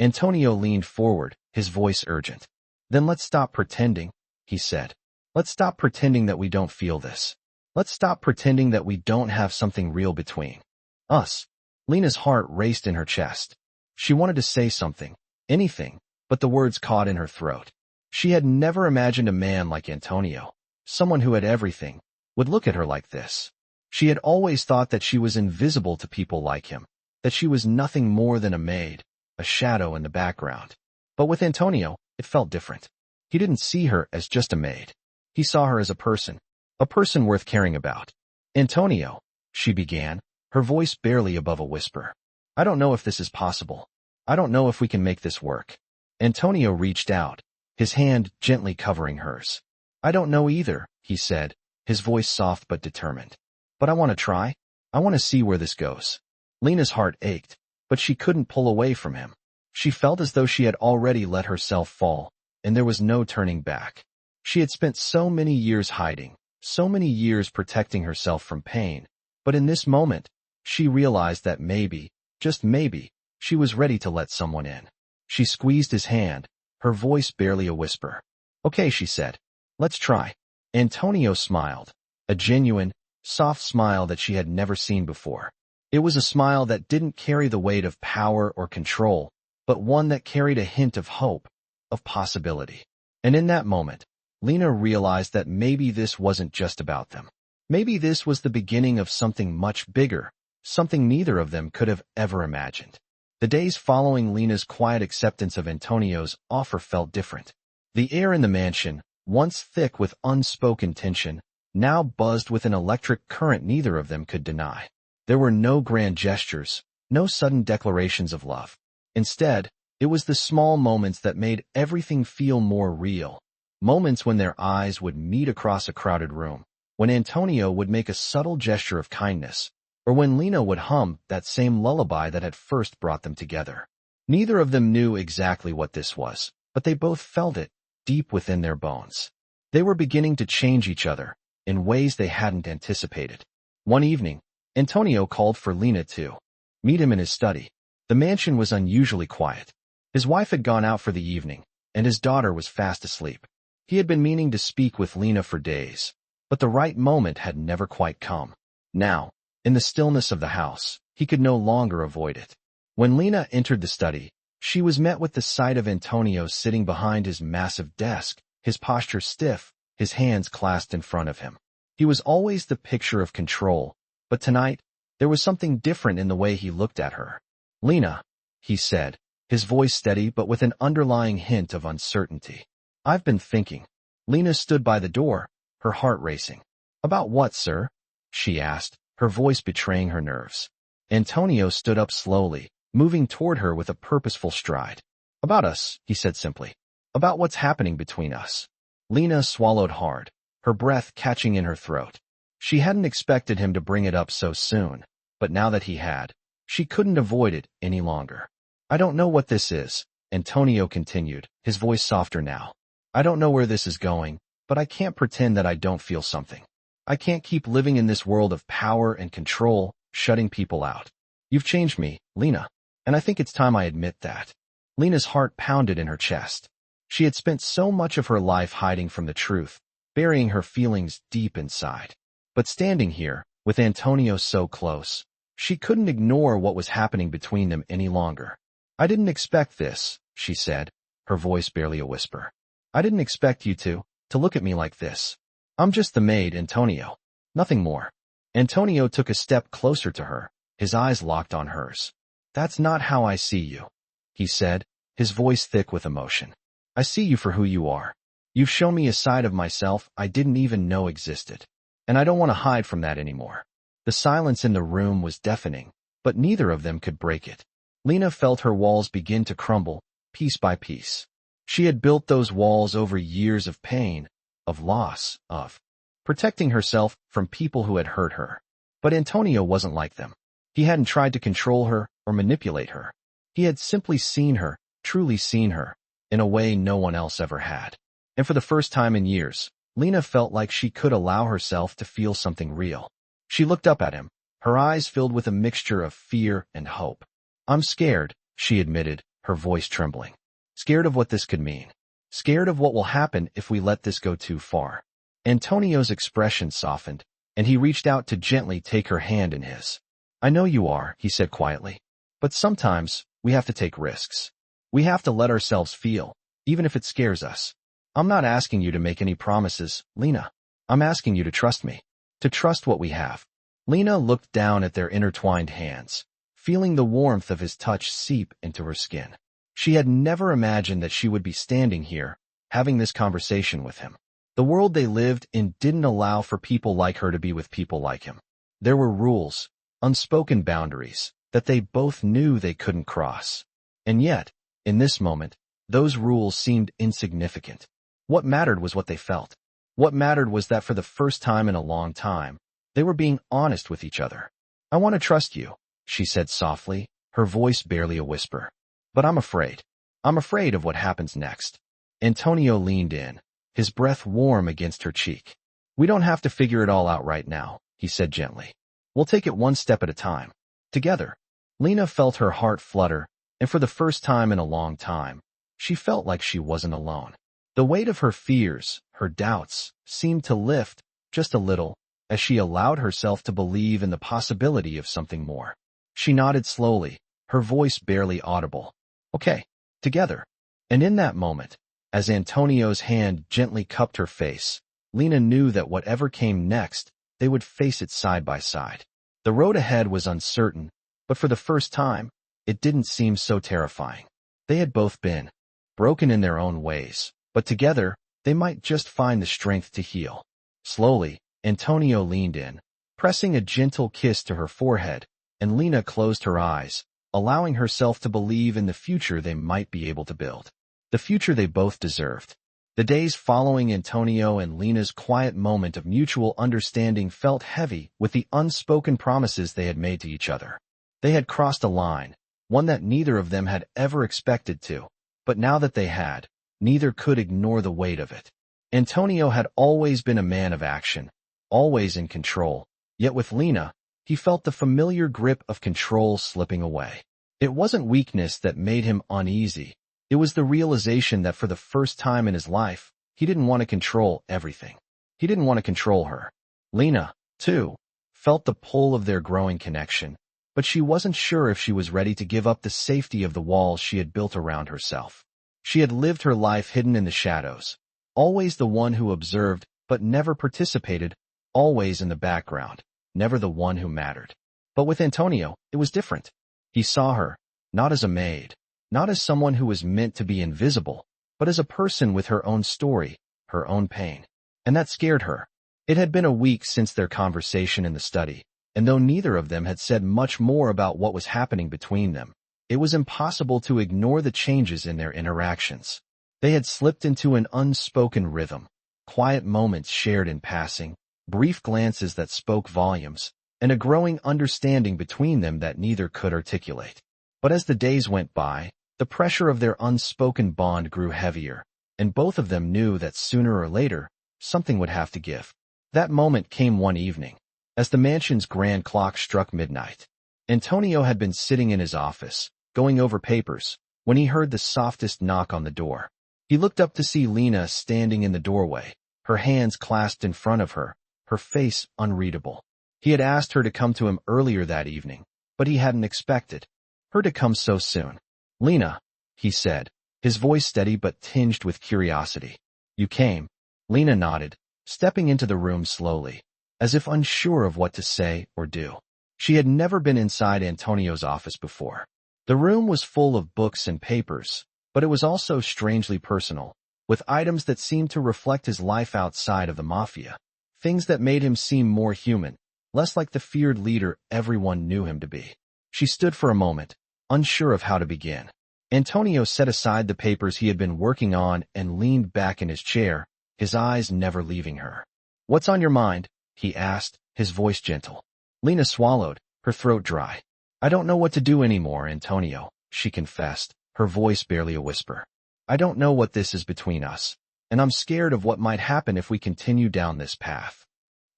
[SPEAKER 1] Antonio leaned forward, his voice urgent. Then let's stop pretending, he said. Let's stop pretending that we don't feel this. Let's stop pretending that we don't have something real between us. Lena's heart raced in her chest. She wanted to say something, anything, but the words caught in her throat. She had never imagined a man like Antonio, someone who had everything, would look at her like this. She had always thought that she was invisible to people like him, that she was nothing more than a maid, a shadow in the background. But with Antonio, it felt different. He didn't see her as just a maid. He saw her as a person worth caring about. Antonio, she began, her voice barely above a whisper. I don't know if this is possible. I don't know if we can make this work. Antonio reached out, his hand gently covering hers. I don't know either, he said, his voice soft but determined. But I want to try. I want to see where this goes. Lena's heart ached, but she couldn't pull away from him. She felt as though she had already let herself fall, and there was no turning back. She had spent so many years hiding, so many years protecting herself from pain, but in this moment, she realized that maybe, just maybe, she was ready to let someone in. She squeezed his hand, her voice barely a whisper. Okay, she said. Let's try. Antonio smiled, a genuine, soft smile that she had never seen before. It was a smile that didn't carry the weight of power or control, but one that carried a hint of hope, of possibility. And in that moment, Lena realized that maybe this wasn't just about them. Maybe this was the beginning of something much bigger, something neither of them could have ever imagined. The days following Lena's quiet acceptance of Antonio's offer felt different. The air in the mansion, once thick with unspoken tension, now buzzed with an electric current neither of them could deny. There were no grand gestures, no sudden declarations of love. Instead, it was the small moments that made everything feel more real. Moments when their eyes would meet across a crowded room, when Antonio would make a subtle gesture of kindness, or when Lena would hum that same lullaby that had first brought them together. Neither of them knew exactly what this was, but they both felt it, deep within their bones. They were beginning to change each other, in ways they hadn't anticipated. One evening, Antonio called for Lena to meet him in his study. The mansion was unusually quiet. His wife had gone out for the evening, and his daughter was fast asleep. He had been meaning to speak with Lena for days, but the right moment had never quite come. Now, in the stillness of the house, he could no longer avoid it. When Lena entered the study, she was met with the sight of Antonio sitting behind his massive desk, his posture stiff, his hands clasped in front of him. He was always the picture of control, but tonight, there was something different in the way he looked at her. Lena, he said, his voice steady but with an underlying hint of uncertainty. I've been thinking. Lena stood by the door, her heart racing. About what, sir? She asked, her voice betraying her nerves. Antonio stood up slowly, moving toward her with a purposeful stride. About us, he said simply. About what's happening between us. Lena swallowed hard, her breath catching in her throat. She hadn't expected him to bring it up so soon, but now that he had, she couldn't avoid it any longer. I don't know what this is, Antonio continued, his voice softer now. I don't know where this is going, but I can't pretend that I don't feel something. I can't keep living in this world of power and control, shutting people out. You've changed me, Lena, and I think it's time I admit that. Lena's heart pounded in her chest. She had spent so much of her life hiding from the truth, burying her feelings deep inside. But standing here, with Antonio so close, she couldn't ignore what was happening between them any longer. I didn't expect this, she said, her voice barely a whisper. "I didn't expect you to look at me like this. I'm just the maid, Antonio. Nothing more." Antonio took a step closer to her, his eyes locked on hers. "That's not how I see you," he said, his voice thick with emotion. "I see you for who you are. You've shown me a side of myself I didn't even know existed. And I don't want to hide from that anymore." The silence in the room was deafening, but neither of them could break it. Lena felt her walls begin to crumble, piece by piece. She had built those walls over years of pain, of loss, of protecting herself from people who had hurt her. But Antonio wasn't like them. He hadn't tried to control her or manipulate her. He had simply seen her, truly seen her, in a way no one else ever had. And for the first time in years, Lena felt like she could allow herself to feel something real. She looked up at him, her eyes filled with a mixture of fear and hope. "I'm scared," she admitted, her voice trembling. "Scared of what this could mean. Scared of what will happen if we let this go too far." Antonio's expression softened, and he reached out to gently take her hand in his. "I know you are," he said quietly. "But sometimes, we have to take risks. We have to let ourselves feel, even if it scares us. I'm not asking you to make any promises, Lena. I'm asking you to trust me. To trust what we have." Lena looked down at their intertwined hands, feeling the warmth of his touch seep into her skin. She had never imagined that she would be standing here, having this conversation with him. The world they lived in didn't allow for people like her to be with people like him. There were rules, unspoken boundaries, that they both knew they couldn't cross. And yet, in this moment, those rules seemed insignificant. What mattered was what they felt. What mattered was that for the first time in a long time, they were being honest with each other. "I want to trust you," she said softly, her voice barely a whisper. "But I'm afraid. I'm afraid of what happens next." Antonio leaned in, his breath warm against her cheek. "We don't have to figure it all out right now," he said gently. "We'll take it one step at a time. Together." Lena felt her heart flutter, and for the first time in a long time, she felt like she wasn't alone. The weight of her fears, her doubts, seemed to lift, just a little, as she allowed herself to believe in the possibility of something more. She nodded slowly, her voice barely audible. "Okay, together." And in that moment, as Antonio's hand gently cupped her face, Lena knew that whatever came next, they would face it side by side. The road ahead was uncertain, but for the first time, it didn't seem so terrifying. They had both been broken in their own ways, but together, they might just find the strength to heal. Slowly, Antonio leaned in, pressing a gentle kiss to her forehead, and Lena closed her eyes, allowing herself to believe in the future they might be able to build. The future they both deserved. The days following Antonio and Lena's quiet moment of mutual understanding felt heavy with the unspoken promises they had made to each other. They had crossed a line, one that neither of them had ever expected to, but now that they had, neither could ignore the weight of it. Antonio had always been a man of action, always in control, yet with Lena, he felt the familiar grip of control slipping away. It wasn't weakness that made him uneasy. It was the realization that for the first time in his life, he didn't want to control everything. He didn't want to control her. Lena, too, felt the pull of their growing connection, but she wasn't sure if she was ready to give up the safety of the walls she had built around herself. She had lived her life hidden in the shadows, always the one who observed but never participated, always in the background, never the one who mattered. But with Antonio, it was different. He saw her, not as a maid, not as someone who was meant to be invisible, but as a person with her own story, her own pain. And that scared her. It had been a week since their conversation in the study, and though neither of them had said much more about what was happening between them, it was impossible to ignore the changes in their interactions. They had slipped into an unspoken rhythm, quiet moments shared in passing, brief glances that spoke volumes, and a growing understanding between them that neither could articulate. But as the days went by, the pressure of their unspoken bond grew heavier, and both of them knew that sooner or later, something would have to give. That moment came one evening, as the mansion's grand clock struck midnight. Antonio had been sitting in his office, going over papers, when he heard the softest knock on the door. He looked up to see Lena standing in the doorway, her hands clasped in front of her, her face unreadable. He had asked her to come to him earlier that evening, but he hadn't expected her to come so soon. "Lena," he said, his voice steady but tinged with curiosity. You came. Lena nodded, stepping into the room slowly, as if unsure of what to say or do. She had never been inside Antonio's office before. The room was full of books and papers, but it was also strangely personal, with items that seemed to reflect his life outside of the Mafia. Things that made him seem more human, less like the feared leader everyone knew him to be. She stood for a moment, unsure of how to begin. Antonio set aside the papers he had been working on and leaned back in his chair, his eyes never leaving her. What's on your mind? He asked, his voice gentle. Lena swallowed, her throat dry. I don't know what to do anymore, Antonio, she confessed, her voice barely a whisper. I don't know what this is between us, and I'm scared of what might happen if we continue down this path.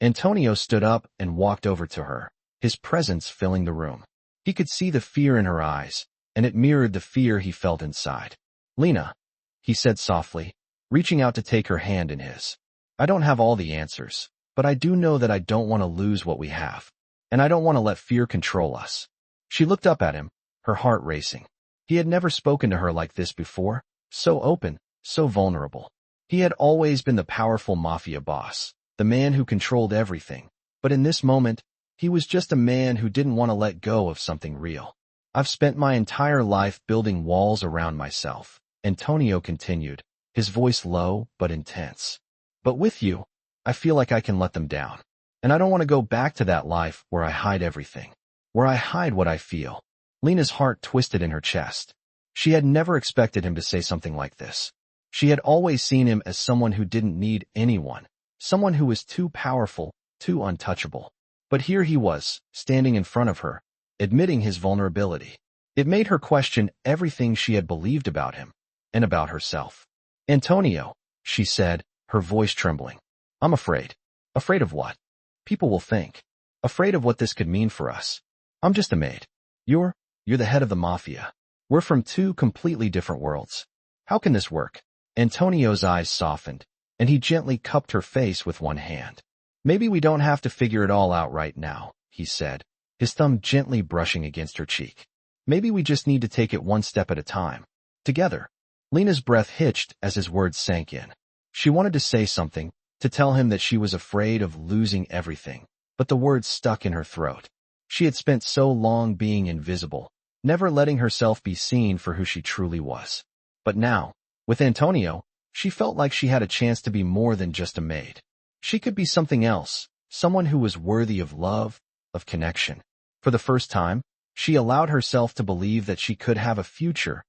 [SPEAKER 1] Antonio stood up and walked over to her, his presence filling the room. He could see the fear in her eyes, and it mirrored the fear he felt inside. Lena, he said softly, reaching out to take her hand in his. I don't have all the answers, but I do know that I don't want to lose what we have, and I don't want to let fear control us. She looked up at him, her heart racing. He had never spoken to her like this before, so open, so vulnerable. He had always been the powerful Mafia boss, the man who controlled everything, but in this moment, he was just a man who didn't want to let go of something real. I've spent my entire life building walls around myself, Antonio continued, his voice low but intense. But with you, I feel like I can let them down. And I don't want to go back to that life where I hide everything, where I hide what I feel. Lena's heart twisted in her chest. She had never expected him to say something like this. She had always seen him as someone who didn't need anyone, someone who was too powerful, too untouchable. But here he was, standing in front of her, admitting his vulnerability. It made her question everything she had believed about him, and about herself. Antonio, she said, her voice trembling. I'm afraid. Afraid of what? People will think. Afraid of what this could mean for us. I'm just a maid. You're the head of the Mafia. We're from two completely different worlds. How can this work? Antonio's eyes softened, and he gently cupped her face with one hand. Maybe we don't have to figure it all out right now, he said, his thumb gently brushing against her cheek. Maybe we just need to take it one step at a time. Together. Lena's breath hitched as his words sank in. She wanted to say something, to tell him that she was afraid of losing everything, but the words stuck in her throat. She had spent so long being invisible, never letting herself be seen for who she truly was. But now, with Antonio, she felt like she had a chance to be more than just a maid. She could be something else, someone who was worthy of love, of connection. For the first time, she allowed herself to believe that she could have a future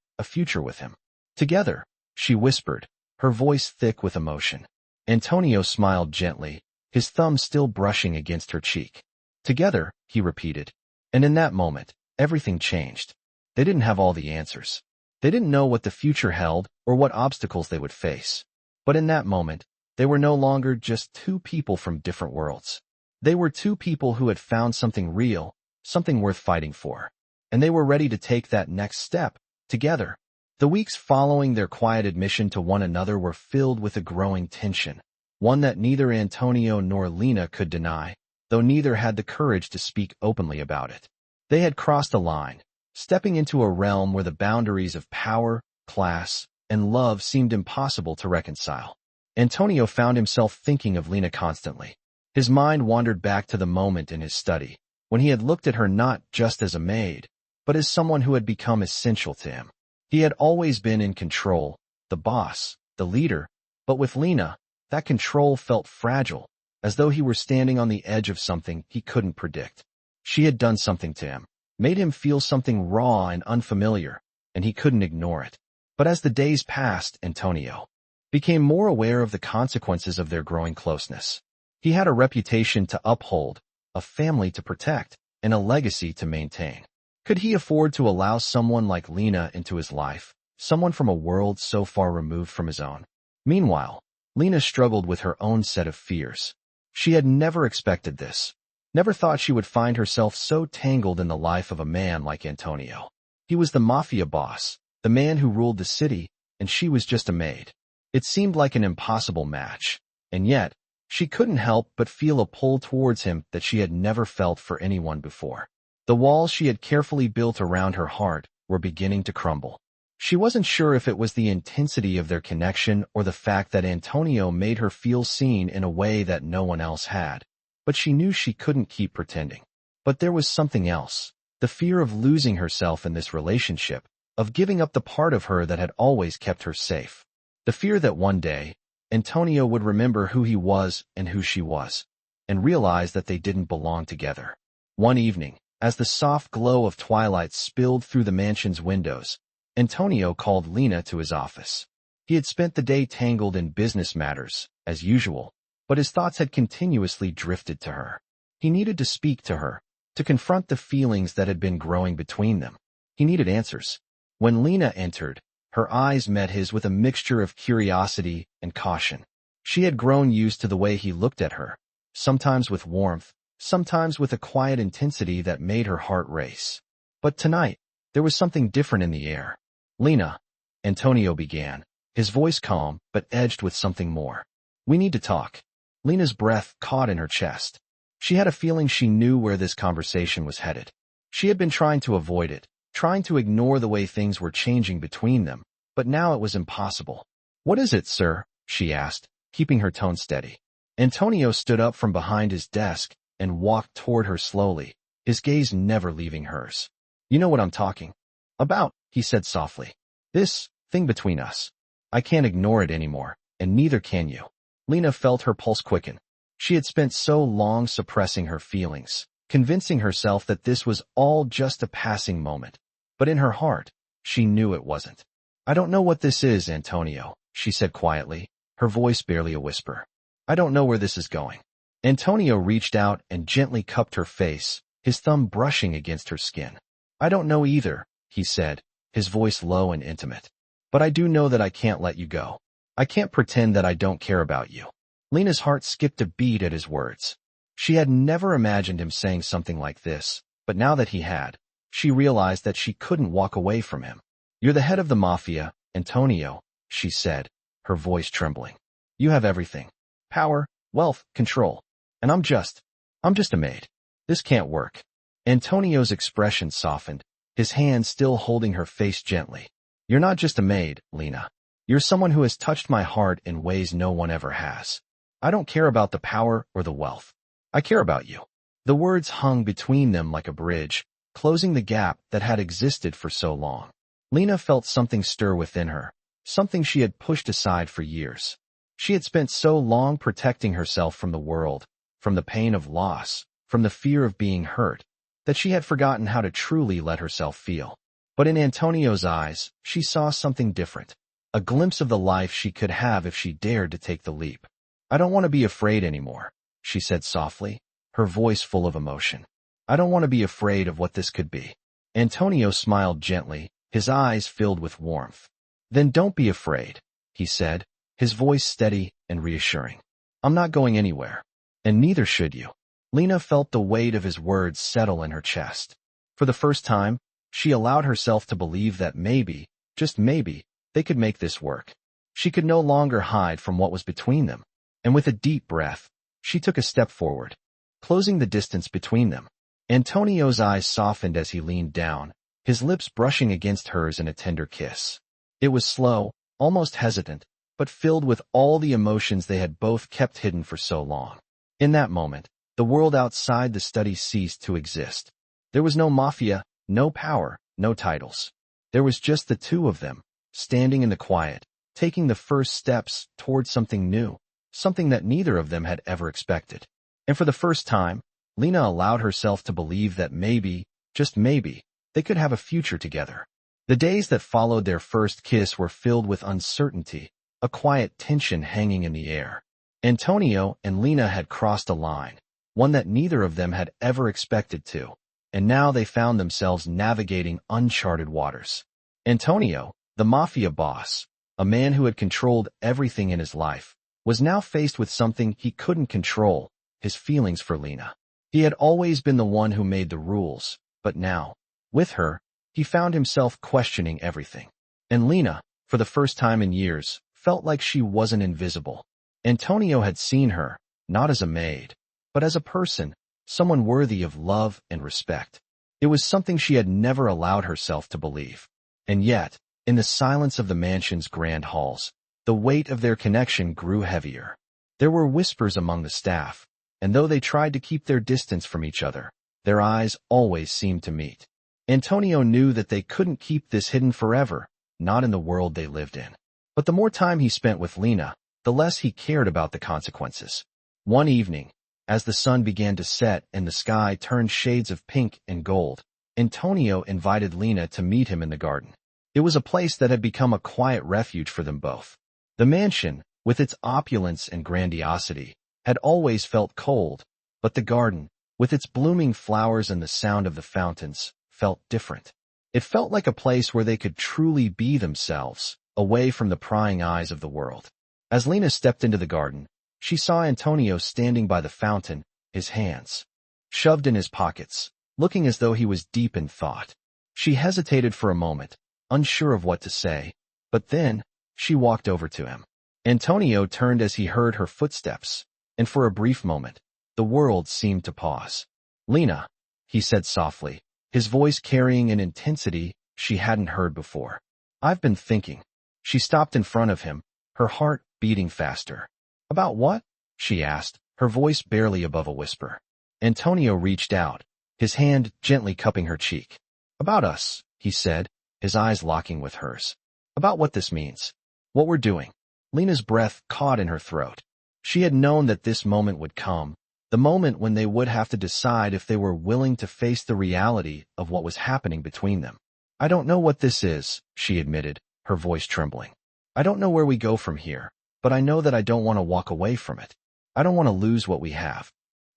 [SPEAKER 1] with him. Together, she whispered, her voice thick with emotion. Antonio smiled gently, his thumb still brushing against her cheek. Together, he repeated. And in that moment, everything changed. They didn't have all the answers. They didn't know what the future held or what obstacles they would face. But in that moment, they were no longer just two people from different worlds. They were two people who had found something real, something worth fighting for. And they were ready to take that next step, together. The weeks following their quiet admission to one another were filled with a growing tension, one that neither Antonio nor Lena could deny, though neither had the courage to speak openly about it. They had crossed a line, stepping into a realm where the boundaries of power, class, and love seemed impossible to reconcile. Antonio found himself thinking of Lena constantly. His mind wandered back to the moment in his study, when he had looked at her not just as a maid, but as someone who had become essential to him. He had always been in control, the boss, the leader, but with Lena, that control felt fragile, as though he were standing on the edge of something he couldn't predict. She had done something to him, made him feel something raw and unfamiliar, and he couldn't ignore it. But as the days passed, Antonio became more aware of the consequences of their growing closeness. He had a reputation to uphold, a family to protect, and a legacy to maintain. Could he afford to allow someone like Lena into his life, someone from a world so far removed from his own? Meanwhile, Lena struggled with her own set of fears. She had never expected this, never thought she would find herself so tangled in the life of a man like Antonio. He was the Mafia boss, the man who ruled the city, and she was just a maid. It seemed like an impossible match, and yet, she couldn't help but feel a pull towards him that she had never felt for anyone before. The walls she had carefully built around her heart were beginning to crumble. She wasn't sure if it was the intensity of their connection or the fact that Antonio made her feel seen in a way that no one else had, but she knew she couldn't keep pretending. But there was something else, the fear of losing herself in this relationship, of giving up the part of her that had always kept her safe. The fear that one day, Antonio would remember who he was and who she was, and realize that they didn't belong together. One evening, as the soft glow of twilight spilled through the mansion's windows, Antonio called Lena to his office. He had spent the day tangled in business matters, as usual, but his thoughts had continuously drifted to her. He needed to speak to her, to confront the feelings that had been growing between them. He needed answers. When Lena entered, her eyes met his with a mixture of curiosity and caution. She had grown used to the way he looked at her, sometimes with warmth, sometimes with a quiet intensity that made her heart race. But tonight, there was something different in the air. "Lena," Antonio began, his voice calm but edged with something more. "We need to talk." Lena's breath caught in her chest. She had a feeling she knew where this conversation was headed. She had been trying to avoid it, trying to ignore the way things were changing between them, but now it was impossible. "What is it, sir?" she asked, keeping her tone steady. Antonio stood up from behind his desk and walked toward her slowly, his gaze never leaving hers. "You know what I'm talking about," he said softly. "This thing between us. I can't ignore it anymore, and neither can you." Lena felt her pulse quicken. She had spent so long suppressing her feelings, convincing herself that this was all just a passing moment. But in her heart, she knew it wasn't. "I don't know what this is, Antonio," she said quietly, her voice barely a whisper. "I don't know where this is going." Antonio reached out and gently cupped her face, his thumb brushing against her skin. "I don't know either," he said, his voice low and intimate. "But I do know that I can't let you go. I can't pretend that I don't care about you." Lena's heart skipped a beat at his words. She had never imagined him saying something like this, but now that he had, she realized that she couldn't walk away from him. "You're the head of the Mafia, Antonio," she said, her voice trembling. "You have everything. Power, wealth, control. And I'm just a maid. This can't work." Antonio's expression softened, his hand still holding her face gently. "You're not just a maid, Lena. You're someone who has touched my heart in ways no one ever has. I don't care about the power or the wealth. I care about you." The words hung between them like a bridge, closing the gap that had existed for so long. Lena felt something stir within her, something she had pushed aside for years. She had spent so long protecting herself from the world, from the pain of loss, from the fear of being hurt, that she had forgotten how to truly let herself feel. But in Antonio's eyes, she saw something different, a glimpse of the life she could have if she dared to take the leap. "I don't want to be afraid anymore," she said softly, her voice full of emotion. "I don't want to be afraid of what this could be." Antonio smiled gently, his eyes filled with warmth. "Then don't be afraid," he said, his voice steady and reassuring. "I'm not going anywhere, and neither should you." Lena felt the weight of his words settle in her chest. For the first time, she allowed herself to believe that maybe, just maybe, they could make this work. She could no longer hide from what was between them, and with a deep breath, she took a step forward, closing the distance between them. Antonio's eyes softened as he leaned down, his lips brushing against hers in a tender kiss. It was slow, almost hesitant, but filled with all the emotions they had both kept hidden for so long. In that moment, the world outside the study ceased to exist. There was no Mafia, no power, no titles. There was just the two of them, standing in the quiet, taking the first steps toward something new, something that neither of them had ever expected. And for the first time, Lena allowed herself to believe that maybe, just maybe, they could have a future together. The days that followed their first kiss were filled with uncertainty, a quiet tension hanging in the air. Antonio and Lena had crossed a line, one that neither of them had ever expected to, and now they found themselves navigating uncharted waters. Antonio, the Mafia boss, a man who had controlled everything in his life, was now faced with something he couldn't control, his feelings for Lena. He had always been the one who made the rules, but now, with her, he found himself questioning everything. And Lena, for the first time in years, felt like she wasn't invisible. Antonio had seen her, not as a maid, but as a person, someone worthy of love and respect. It was something she had never allowed herself to believe. And yet, In the silence of the mansion's grand halls, the weight of their connection grew heavier. There were whispers among the staff, and though they tried to keep their distance from each other, their eyes always seemed to meet. Antonio knew that they couldn't keep this hidden forever, not in the world they lived in. But the more time he spent with Lena, the less he cared about the consequences. One evening, as the sun began to set and the sky turned shades of pink and gold, Antonio invited Lena to meet him in the garden. It was a place that had become a quiet refuge for them both. The mansion, with its opulence and grandiosity, had always felt cold, but the garden, with its blooming flowers and the sound of the fountains, felt different. It felt like a place where they could truly be themselves, away from the prying eyes of the world. As Lena stepped into the garden, she saw Antonio standing by the fountain, his hands shoved in his pockets, looking as though he was deep in thought. She hesitated for a moment, unsure of what to say, but then she walked over to him. Antonio turned as he heard her footsteps, and for a brief moment, the world seemed to pause. "Lena," he said softly, his voice carrying an intensity she hadn't heard before. "I've been thinking." She stopped in front of him, her heart beating faster. "About what?" she asked, her voice barely above a whisper. Antonio reached out, his hand gently cupping her cheek. "About us," he said, his eyes locking with hers. "About what this means. What we're doing." Lena's breath caught in her throat. She had known that this moment would come, the moment when they would have to decide if they were willing to face the reality of what was happening between them. "I don't know what this is," she admitted, her voice trembling. "I don't know where we go from here, but I know that I don't want to walk away from it. I don't want to lose what we have."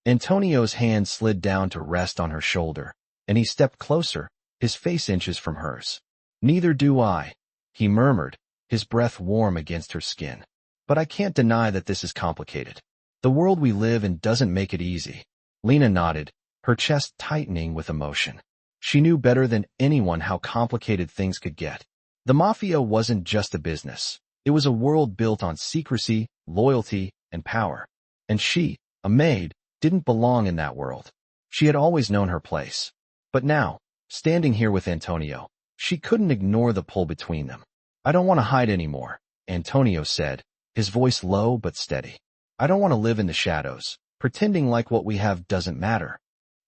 [SPEAKER 1] Antonio's hand slid down to rest on her shoulder, and he stepped closer, his face inches from hers. "Neither do I," he murmured, his breath warm against her skin. "But I can't deny that this is complicated. The world we live in doesn't make it easy." Lena nodded, her chest tightening with emotion. She knew better than anyone how complicated things could get. The Mafia wasn't just a business. It was a world built on secrecy, loyalty, and power. And she, a maid, didn't belong in that world. She had always known her place. But now, standing here with Antonio, she couldn't ignore the pull between them. "I don't want to hide anymore," Antonio said, his voice low but steady. "I don't want to live in the shadows, pretending like what we have doesn't matter."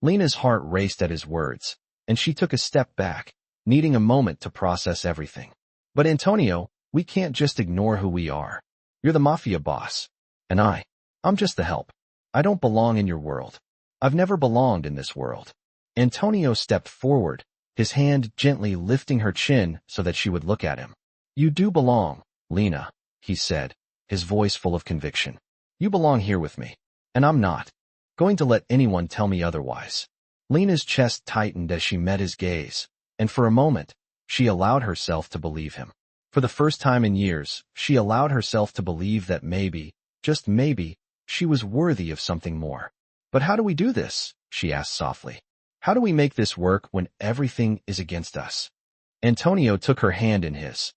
[SPEAKER 1] Lena's heart raced at his words, and she took a step back, needing a moment to process everything. "But Antonio, we can't just ignore who we are. You're the Mafia boss, and I'm just the help. I don't belong in your world. I've never belonged in this world." Antonio stepped forward, his hand gently lifting her chin so that she would look at him. "You do belong, Lena," he said, his voice full of conviction. "You belong here with me, and I'm not going to let anyone tell me otherwise." Lena's chest tightened as she met his gaze, and for a moment, she allowed herself to believe him. For the first time in years, she allowed herself to believe that maybe, just maybe, she was worthy of something more. "But how do we do this?" she asked softly. "How do we make this work when everything is against us?" Antonio took her hand in his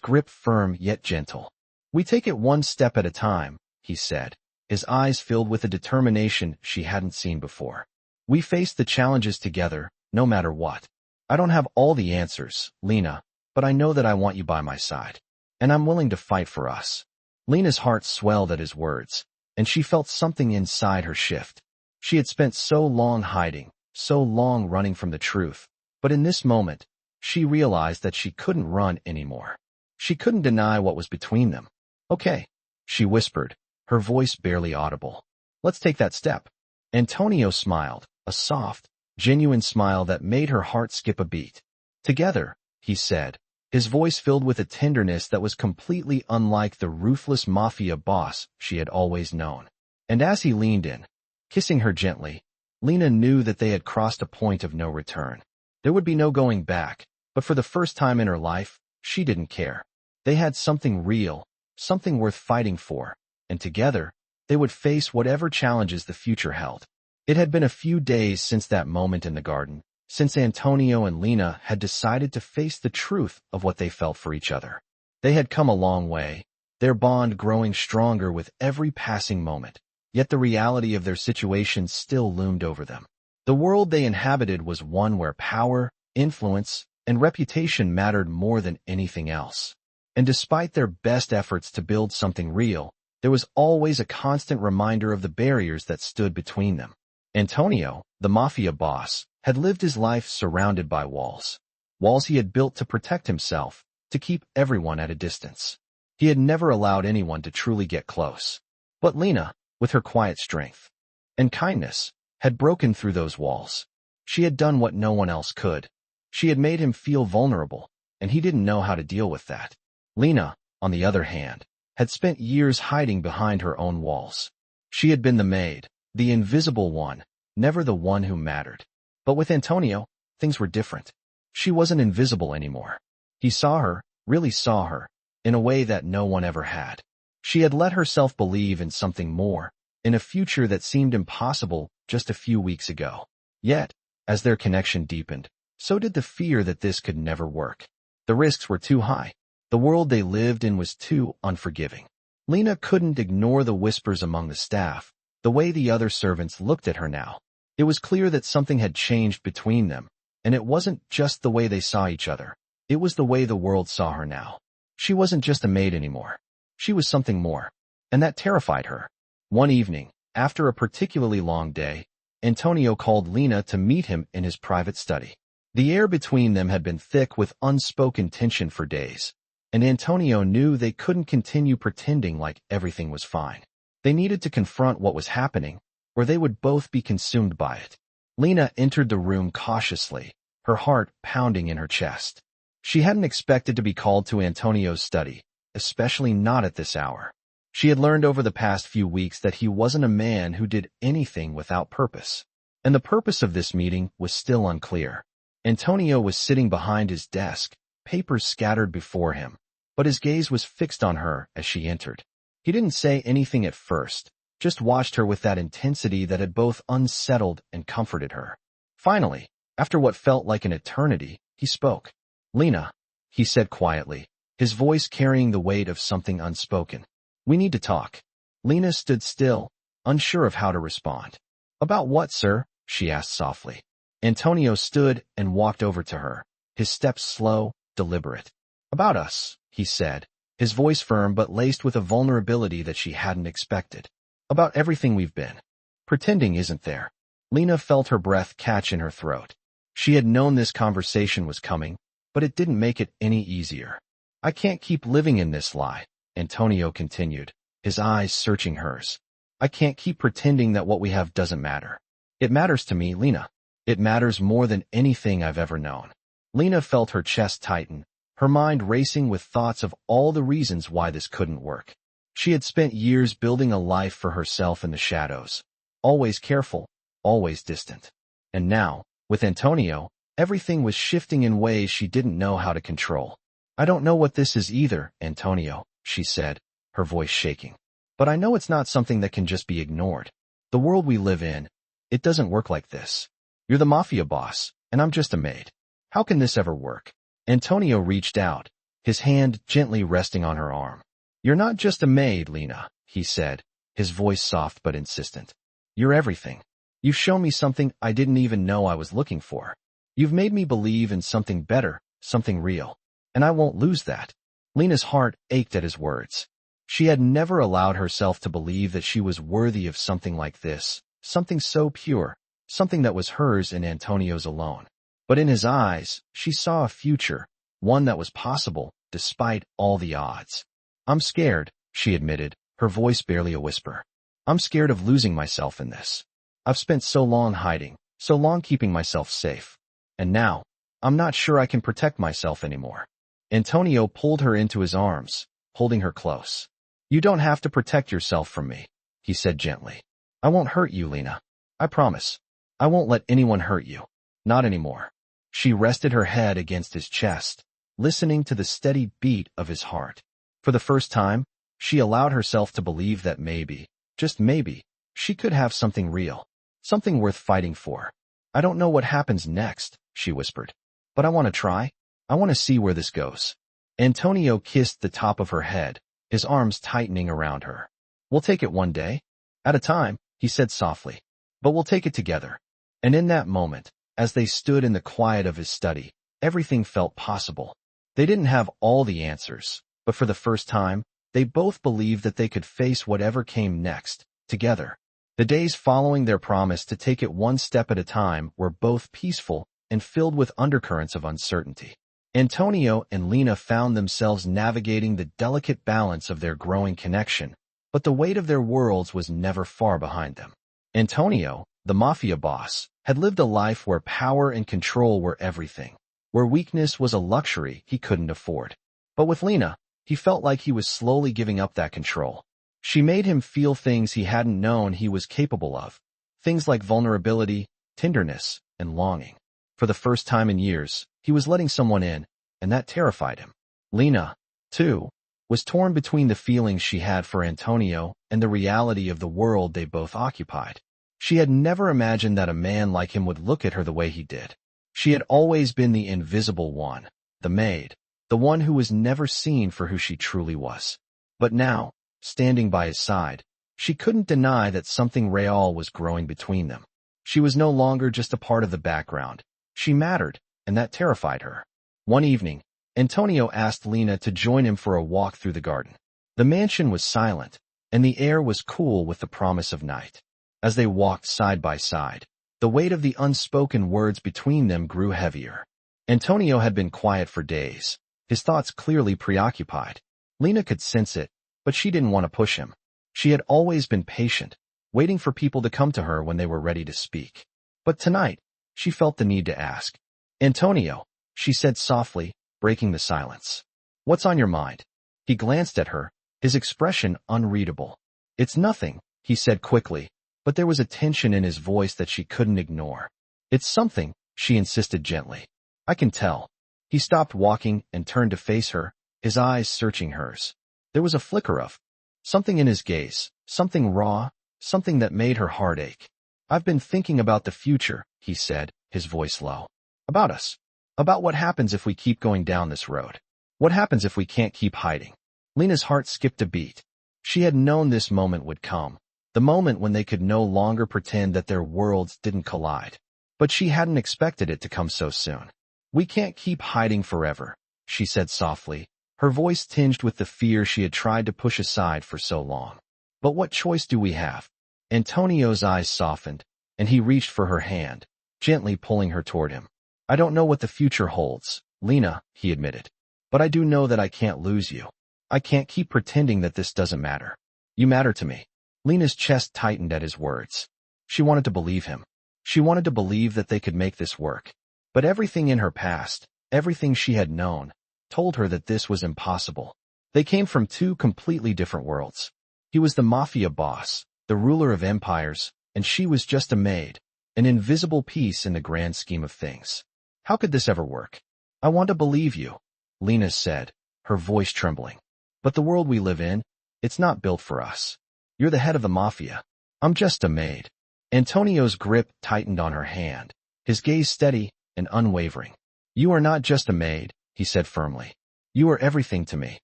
[SPEAKER 1] grip firm yet gentle. "We take it one step at a time," he said, his eyes filled with a determination she hadn't seen before. "We face the challenges together, no matter what. I don't have all the answers, Lena, but I know that I want you by my side. And I'm willing to fight for us." Lena's heart swelled at his words, and she felt something inside her shift. She had spent so long hiding, so long running from the truth, but in this moment, she realized that she couldn't run anymore. She couldn't deny what was between them. "Okay," she whispered, her voice barely audible. "Let's take that step." Antonio smiled, a soft, genuine smile that made her heart skip a beat. "Together," he said, his voice filled with a tenderness that was completely unlike the ruthless Mafia boss she had always known. And as he leaned in, kissing her gently, Lena knew that they had crossed a point of no return. There would be no going back, but for the first time in her life, she didn't care. They had something real, something worth fighting for, and together, they would face whatever challenges the future held. It had been a few days since that moment in the garden, since Antonio and Lena had decided to face the truth of what they felt for each other. They had come a long way, their bond growing stronger with every passing moment, yet the reality of their situation still loomed over them. The world they inhabited was one where power, influence, and reputation mattered more than anything else. And despite their best efforts to build something real, there was always a constant reminder of the barriers that stood between them. Antonio, the Mafia boss, had lived his life surrounded by walls. Walls he had built to protect himself, to keep everyone at a distance. He had never allowed anyone to truly get close. But Lena, with her quiet strength and kindness, had broken through those walls. She had done what no one else could. She had made him feel vulnerable, and he didn't know how to deal with that. Lena, on the other hand, had spent years hiding behind her own walls. She had been the maid, the invisible one, never the one who mattered. But with Antonio, things were different. She wasn't invisible anymore. He saw her, really saw her, in a way that no one ever had. She had let herself believe in something more, in a future that seemed impossible just a few weeks ago. Yet, as their connection deepened, so did the fear that this could never work. The risks were too high. The world they lived in was too unforgiving. Lena couldn't ignore the whispers among the staff, the way the other servants looked at her now. It was clear that something had changed between them, and it wasn't just the way they saw each other. It was the way the world saw her now. She wasn't just a maid anymore. She was something more, and that terrified her. One evening, after a particularly long day, Antonio called Lena to meet him in his private study. The air between them had been thick with unspoken tension for days, and Antonio knew they couldn't continue pretending like everything was fine. They needed to confront what was happening, or they would both be consumed by it. Lena entered the room cautiously, her heart pounding in her chest. She hadn't expected to be called to Antonio's study, especially not at this hour. She had learned over the past few weeks that he wasn't a man who did anything without purpose. And the purpose of this meeting was still unclear. Antonio was sitting behind his desk, papers scattered before him, but his gaze was fixed on her as she entered. He didn't say anything at first, just watched her with that intensity that had both unsettled and comforted her. Finally, after what felt like an eternity, he spoke. "Lena," he said quietly, his voice carrying the weight of something unspoken. "We need to talk." Lena stood still, unsure of how to respond. "About what, sir?" she asked softly. Antonio stood and walked over to her, his steps slow, deliberate. "About us," he said, his voice firm but laced with a vulnerability that she hadn't expected. "About everything we've been. Pretending isn't there." Lena felt her breath catch in her throat. She had known this conversation was coming, but it didn't make it any easier. "I can't keep living in this lie," Antonio continued, his eyes searching hers. "I can't keep pretending that what we have doesn't matter. It matters to me, Lena. It matters more than anything I've ever known." Lena felt her chest tighten, her mind racing with thoughts of all the reasons why this couldn't work. She had spent years building a life for herself in the shadows, always careful, always distant. And now, with Antonio, everything was shifting in ways she didn't know how to control. "I don't know what this is either, Antonio," she said, her voice shaking. "But I know it's not something that can just be ignored. The world we live in, it doesn't work like this. You're the Mafia boss, and I'm just a maid. How can this ever work?" Antonio reached out, his hand gently resting on her arm. "You're not just a maid, Lena," he said, his voice soft but insistent. "You're everything. You've shown me something I didn't even know I was looking for. You've made me believe in something better, something real. And I won't lose that." Lena's heart ached at his words. She had never allowed herself to believe that she was worthy of something like this, something so pure, something that was hers and Antonio's alone. But in his eyes, she saw a future, one that was possible, despite all the odds. "I'm scared," she admitted, her voice barely a whisper. "I'm scared of losing myself in this. I've spent so long hiding, so long keeping myself safe. And now, I'm not sure I can protect myself anymore." Antonio pulled her into his arms, holding her close. "You don't have to protect yourself from me," he said gently. "I won't hurt you, Lena. I promise. I won't let anyone hurt you. Not anymore." She rested her head against his chest, listening to the steady beat of his heart. For the first time, she allowed herself to believe that maybe, just maybe, she could have something real, something worth fighting for. "I don't know what happens next," she whispered. "But I want to try. I want to see where this goes." Antonio kissed the top of her head, his arms tightening around her. "We'll take it one day at a time," he said softly. "But we'll take it together." And in that moment, as they stood in the quiet of his study, everything felt possible. They didn't have all the answers, but for the first time, they both believed that they could face whatever came next, together. The days following their promise to take it one step at a time were both peaceful and filled with undercurrents of uncertainty. Antonio and Lena found themselves navigating the delicate balance of their growing connection, but the weight of their worlds was never far behind them. Antonio, the Mafia boss, had lived a life where power and control were everything, where weakness was a luxury he couldn't afford. But with Lena, he felt like he was slowly giving up that control. She made him feel things he hadn't known he was capable of, things like vulnerability, tenderness, and longing. For the first time in years, he was letting someone in, and that terrified him. Lena, too, was torn between the feelings she had for Antonio and the reality of the world they both occupied. She had never imagined that a man like him would look at her the way he did. She had always been the invisible one, the maid, the one who was never seen for who she truly was. But now, standing by his side, she couldn't deny that something real was growing between them. She was no longer just a part of the background. She mattered, and that terrified her. One evening, Antonio asked Lena to join him for a walk through the garden. The mansion was silent, and the air was cool with the promise of night. As they walked side by side, the weight of the unspoken words between them grew heavier. Antonio had been quiet for days, his thoughts clearly preoccupied. Lena could sense it, but she didn't want to push him. She had always been patient, waiting for people to come to her when they were ready to speak. But tonight, she felt the need to ask. "Antonio," she said softly, breaking the silence. "What's on your mind?" He glanced at her, his expression unreadable. "It's nothing," he said quickly, but there was a tension in his voice that she couldn't ignore. "It's something," she insisted gently. "I can tell." He stopped walking and turned to face her, his eyes searching hers. There was a flicker of something in his gaze, something raw, something that made her heart ache. "I've been thinking about the future," he said, his voice low. "About us. About what happens if we keep going down this road. What happens if we can't keep hiding?" Lena's heart skipped a beat. She had known this moment would come, the moment when they could no longer pretend that their worlds didn't collide. But she hadn't expected it to come so soon. "We can't keep hiding forever," she said softly, her voice tinged with the fear she had tried to push aside for so long. "But what choice do we have?" Antonio's eyes softened, and he reached for her hand, gently pulling her toward him. "I don't know what the future holds, Lena," he admitted. "But I do know that I can't lose you. I can't keep pretending that this doesn't matter. You matter to me." Lena's chest tightened at his words. She wanted to believe him. She wanted to believe that they could make this work. But everything in her past, everything she had known, told her that this was impossible. They came from two completely different worlds. He was the Mafia boss, the ruler of empires, and she was just a maid, an invisible piece in the grand scheme of things. How could this ever work? "I want to believe you," Lena said, her voice trembling. "But the world we live in, it's not built for us. You're the head of the Mafia. I'm just a maid." Antonio's grip tightened on her hand, his gaze steady and unwavering. "You are not just a maid," he said firmly. "You are everything to me.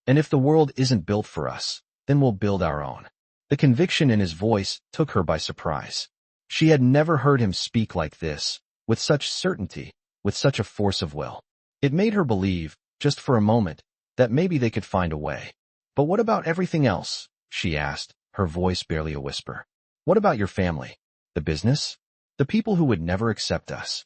[SPEAKER 1] And if the world isn't built for us, then we'll build our own." The conviction in his voice took her by surprise. She had never heard him speak like this, with such certainty, with such a force of will. It made her believe, just for a moment, that maybe they could find a way. "But what about everything else?" she asked, her voice barely a whisper. "What about your family? The business? The people who would never accept us?"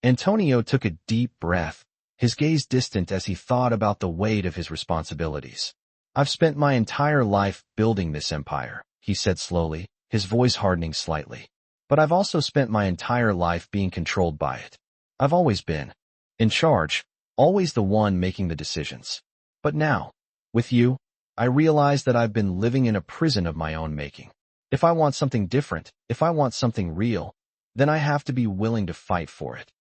[SPEAKER 1] Antonio took a deep breath, his gaze distant as he thought about the weight of his responsibilities. "I've spent my entire life building this empire," he said slowly, his voice hardening slightly. "But I've also spent my entire life being controlled by it. I've always been in charge, always the one making the decisions. But now, with you, I realize that I've been living in a prison of my own making. If I want something different, if I want something real, then I have to be willing to fight for it."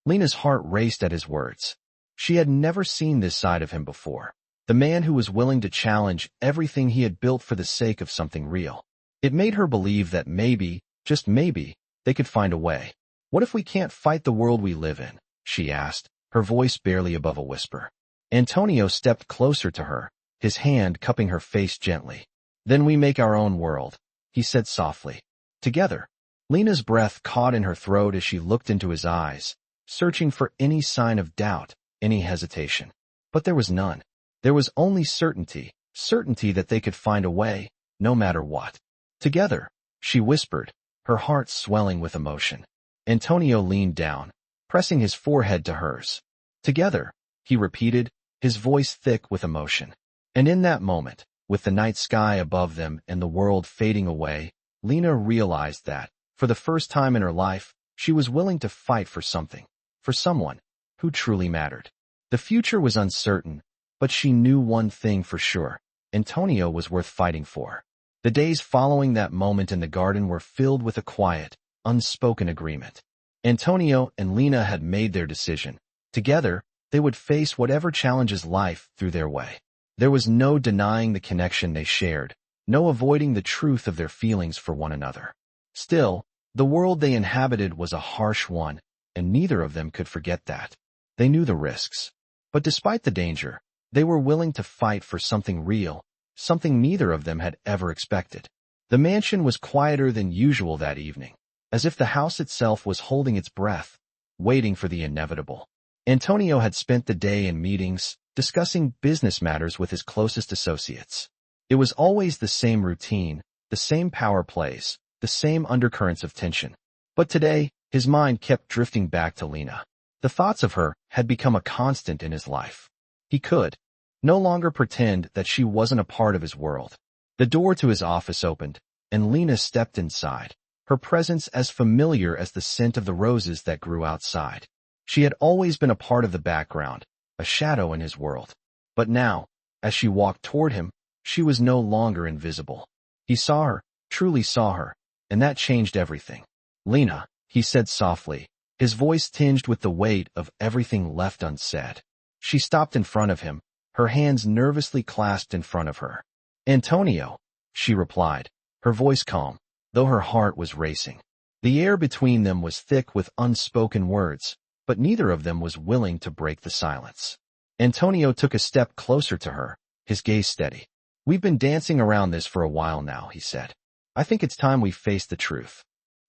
[SPEAKER 1] Lena's heart raced at his words. She had never seen this side of him before, the man who was willing to challenge everything he had built for the sake of something real. It made her believe that maybe, just maybe, they could find a way. "What if we can't fight the world we live in?" she asked, her voice barely above a whisper. Antonio stepped closer to her, his hand cupping her face gently. "Then we make our own world," he said softly. "Together." Lena's breath caught in her throat as she looked into his eyes, searching for any sign of doubt, any hesitation. But there was none. There was only certainty, certainty that they could find a way, no matter what. Together, she whispered, her heart swelling with emotion. Antonio leaned down, pressing his forehead to hers. Together, he repeated, his voice thick with emotion. And in that moment, with the night sky above them and the world fading away, Lena realized that, for the first time in her life, she was willing to fight for something, for someone who truly mattered. The future was uncertain, but she knew one thing for sure. Antonio was worth fighting for. The days following that moment in the garden were filled with a quiet, unspoken agreement. Antonio and Lena had made their decision. Together, they would face whatever challenges life threw their way. There was no denying the connection they shared, no avoiding the truth of their feelings for one another. Still, the world they inhabited was a harsh one, and neither of them could forget that. They knew the risks. But despite the danger, they were willing to fight for something real, something neither of them had ever expected. The mansion was quieter than usual that evening, as if the house itself was holding its breath, waiting for the inevitable. Antonio had spent the day in meetings, discussing business matters with his closest associates. It was always the same routine, the same power plays, the same undercurrents of tension. But today, his mind kept drifting back to Lena. The thoughts of her had become a constant in his life. He could no longer pretend that she wasn't a part of his world. The door to his office opened, and Lena stepped inside, her presence as familiar as the scent of the roses that grew outside. She had always been a part of the background, a shadow in his world. But now, as she walked toward him, she was no longer invisible. He saw her, truly saw her, and that changed everything. "Lena," he said softly, his voice tinged with the weight of everything left unsaid. She stopped in front of him, her hands nervously clasped in front of her. "Antonio," she replied, her voice calm, though her heart was racing. The air between them was thick with unspoken words, but neither of them was willing to break the silence. Antonio took a step closer to her, his gaze steady. "We've been dancing around this for a while now," he said. "I think it's time we face the truth."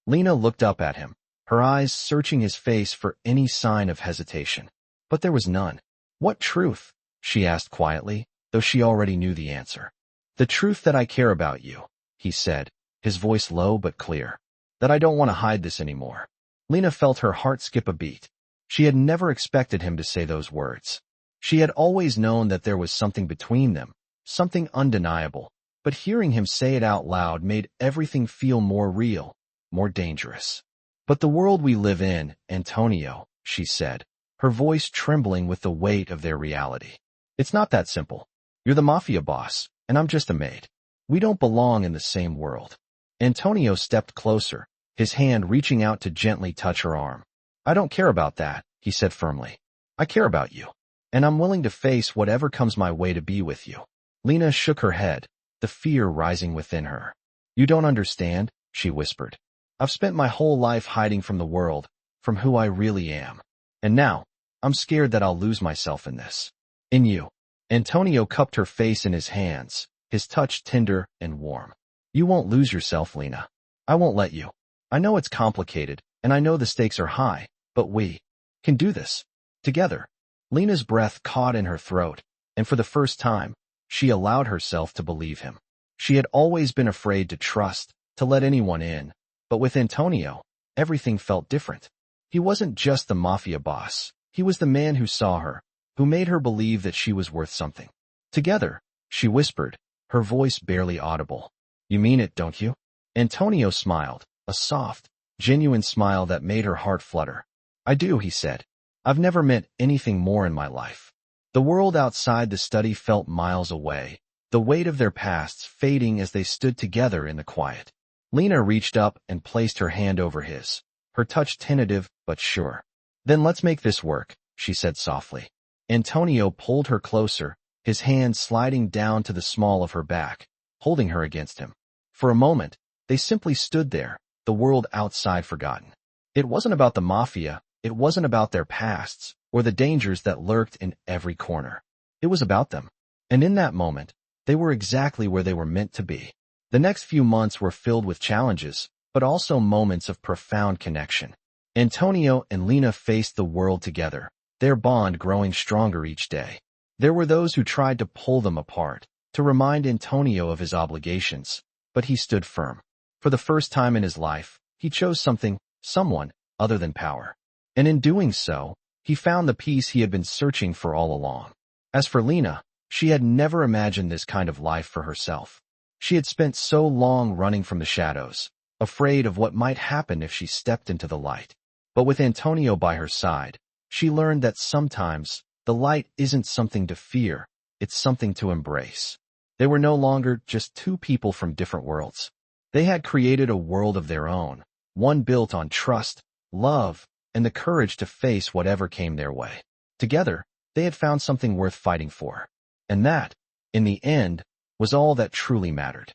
[SPEAKER 1] Lena looked up at him, her eyes searching his face for any sign of hesitation. But there was none. "What truth?" she asked quietly, though she already knew the answer. "The truth that I care about you," he said, his voice low but clear. "That I don't want to hide this anymore." Lena felt her heart skip a beat. She had never expected him to say those words. She had always known that there was something between them, something undeniable, but hearing him say it out loud made everything feel more real, more dangerous. "But the world we live in, Antonio," she said, her voice trembling with the weight of their reality. "It's not that simple. You're the Mafia boss, and I'm just a maid. We don't belong in the same world." Antonio stepped closer, his hand reaching out to gently touch her arm. "I don't care about that," he said firmly. "I care about you, and I'm willing to face whatever comes my way to be with you." Lena shook her head, the fear rising within her. "You don't understand," she whispered. "I've spent my whole life hiding from the world, from who I really am. And now, I'm scared that I'll lose myself in this. In you." Antonio cupped her face in his hands, his touch tender and warm. "You won't lose yourself, Lena. I won't let you. I know it's complicated, and I know the stakes are high, but we can do this together." Lena's breath caught in her throat, and for the first time, she allowed herself to believe him. She had always been afraid to trust, to let anyone in, but with Antonio, everything felt different. He wasn't just the Mafia boss. He was the man who saw her, who made her believe that she was worth something. "Together," she whispered, her voice barely audible. "You mean it, don't you?" Antonio smiled, a soft, genuine smile that made her heart flutter. "I do," he said. "I've never meant anything more in my life." The world outside the study felt miles away, the weight of their pasts fading as they stood together in the quiet. Lena reached up and placed her hand over his, her touch tentative but sure. "Then let's make this work," she said softly. Antonio pulled her closer, his hand sliding down to the small of her back, holding her against him. For a moment, they simply stood there, the world outside forgotten. It wasn't about the Mafia, it wasn't about their pasts, or the dangers that lurked in every corner. It was about them. And in that moment, they were exactly where they were meant to be. The next few months were filled with challenges, but also moments of profound connection. Antonio and Lena faced the world together, their bond growing stronger each day. There were those who tried to pull them apart, to remind Antonio of his obligations, but he stood firm. For the first time in his life, he chose someone, other than power. And in doing so, he found the peace he had been searching for all along. As for Lena, she had never imagined this kind of life for herself. She had spent so long running from the shadows, afraid of what might happen if she stepped into the light. But with Antonio by her side, she learned that sometimes the light isn't something to fear, it's something to embrace. They were no longer just two people from different worlds. They had created a world of their own, one built on trust, love, and the courage to face whatever came their way. Together, they had found something worth fighting for. And that, in the end, was all that truly mattered.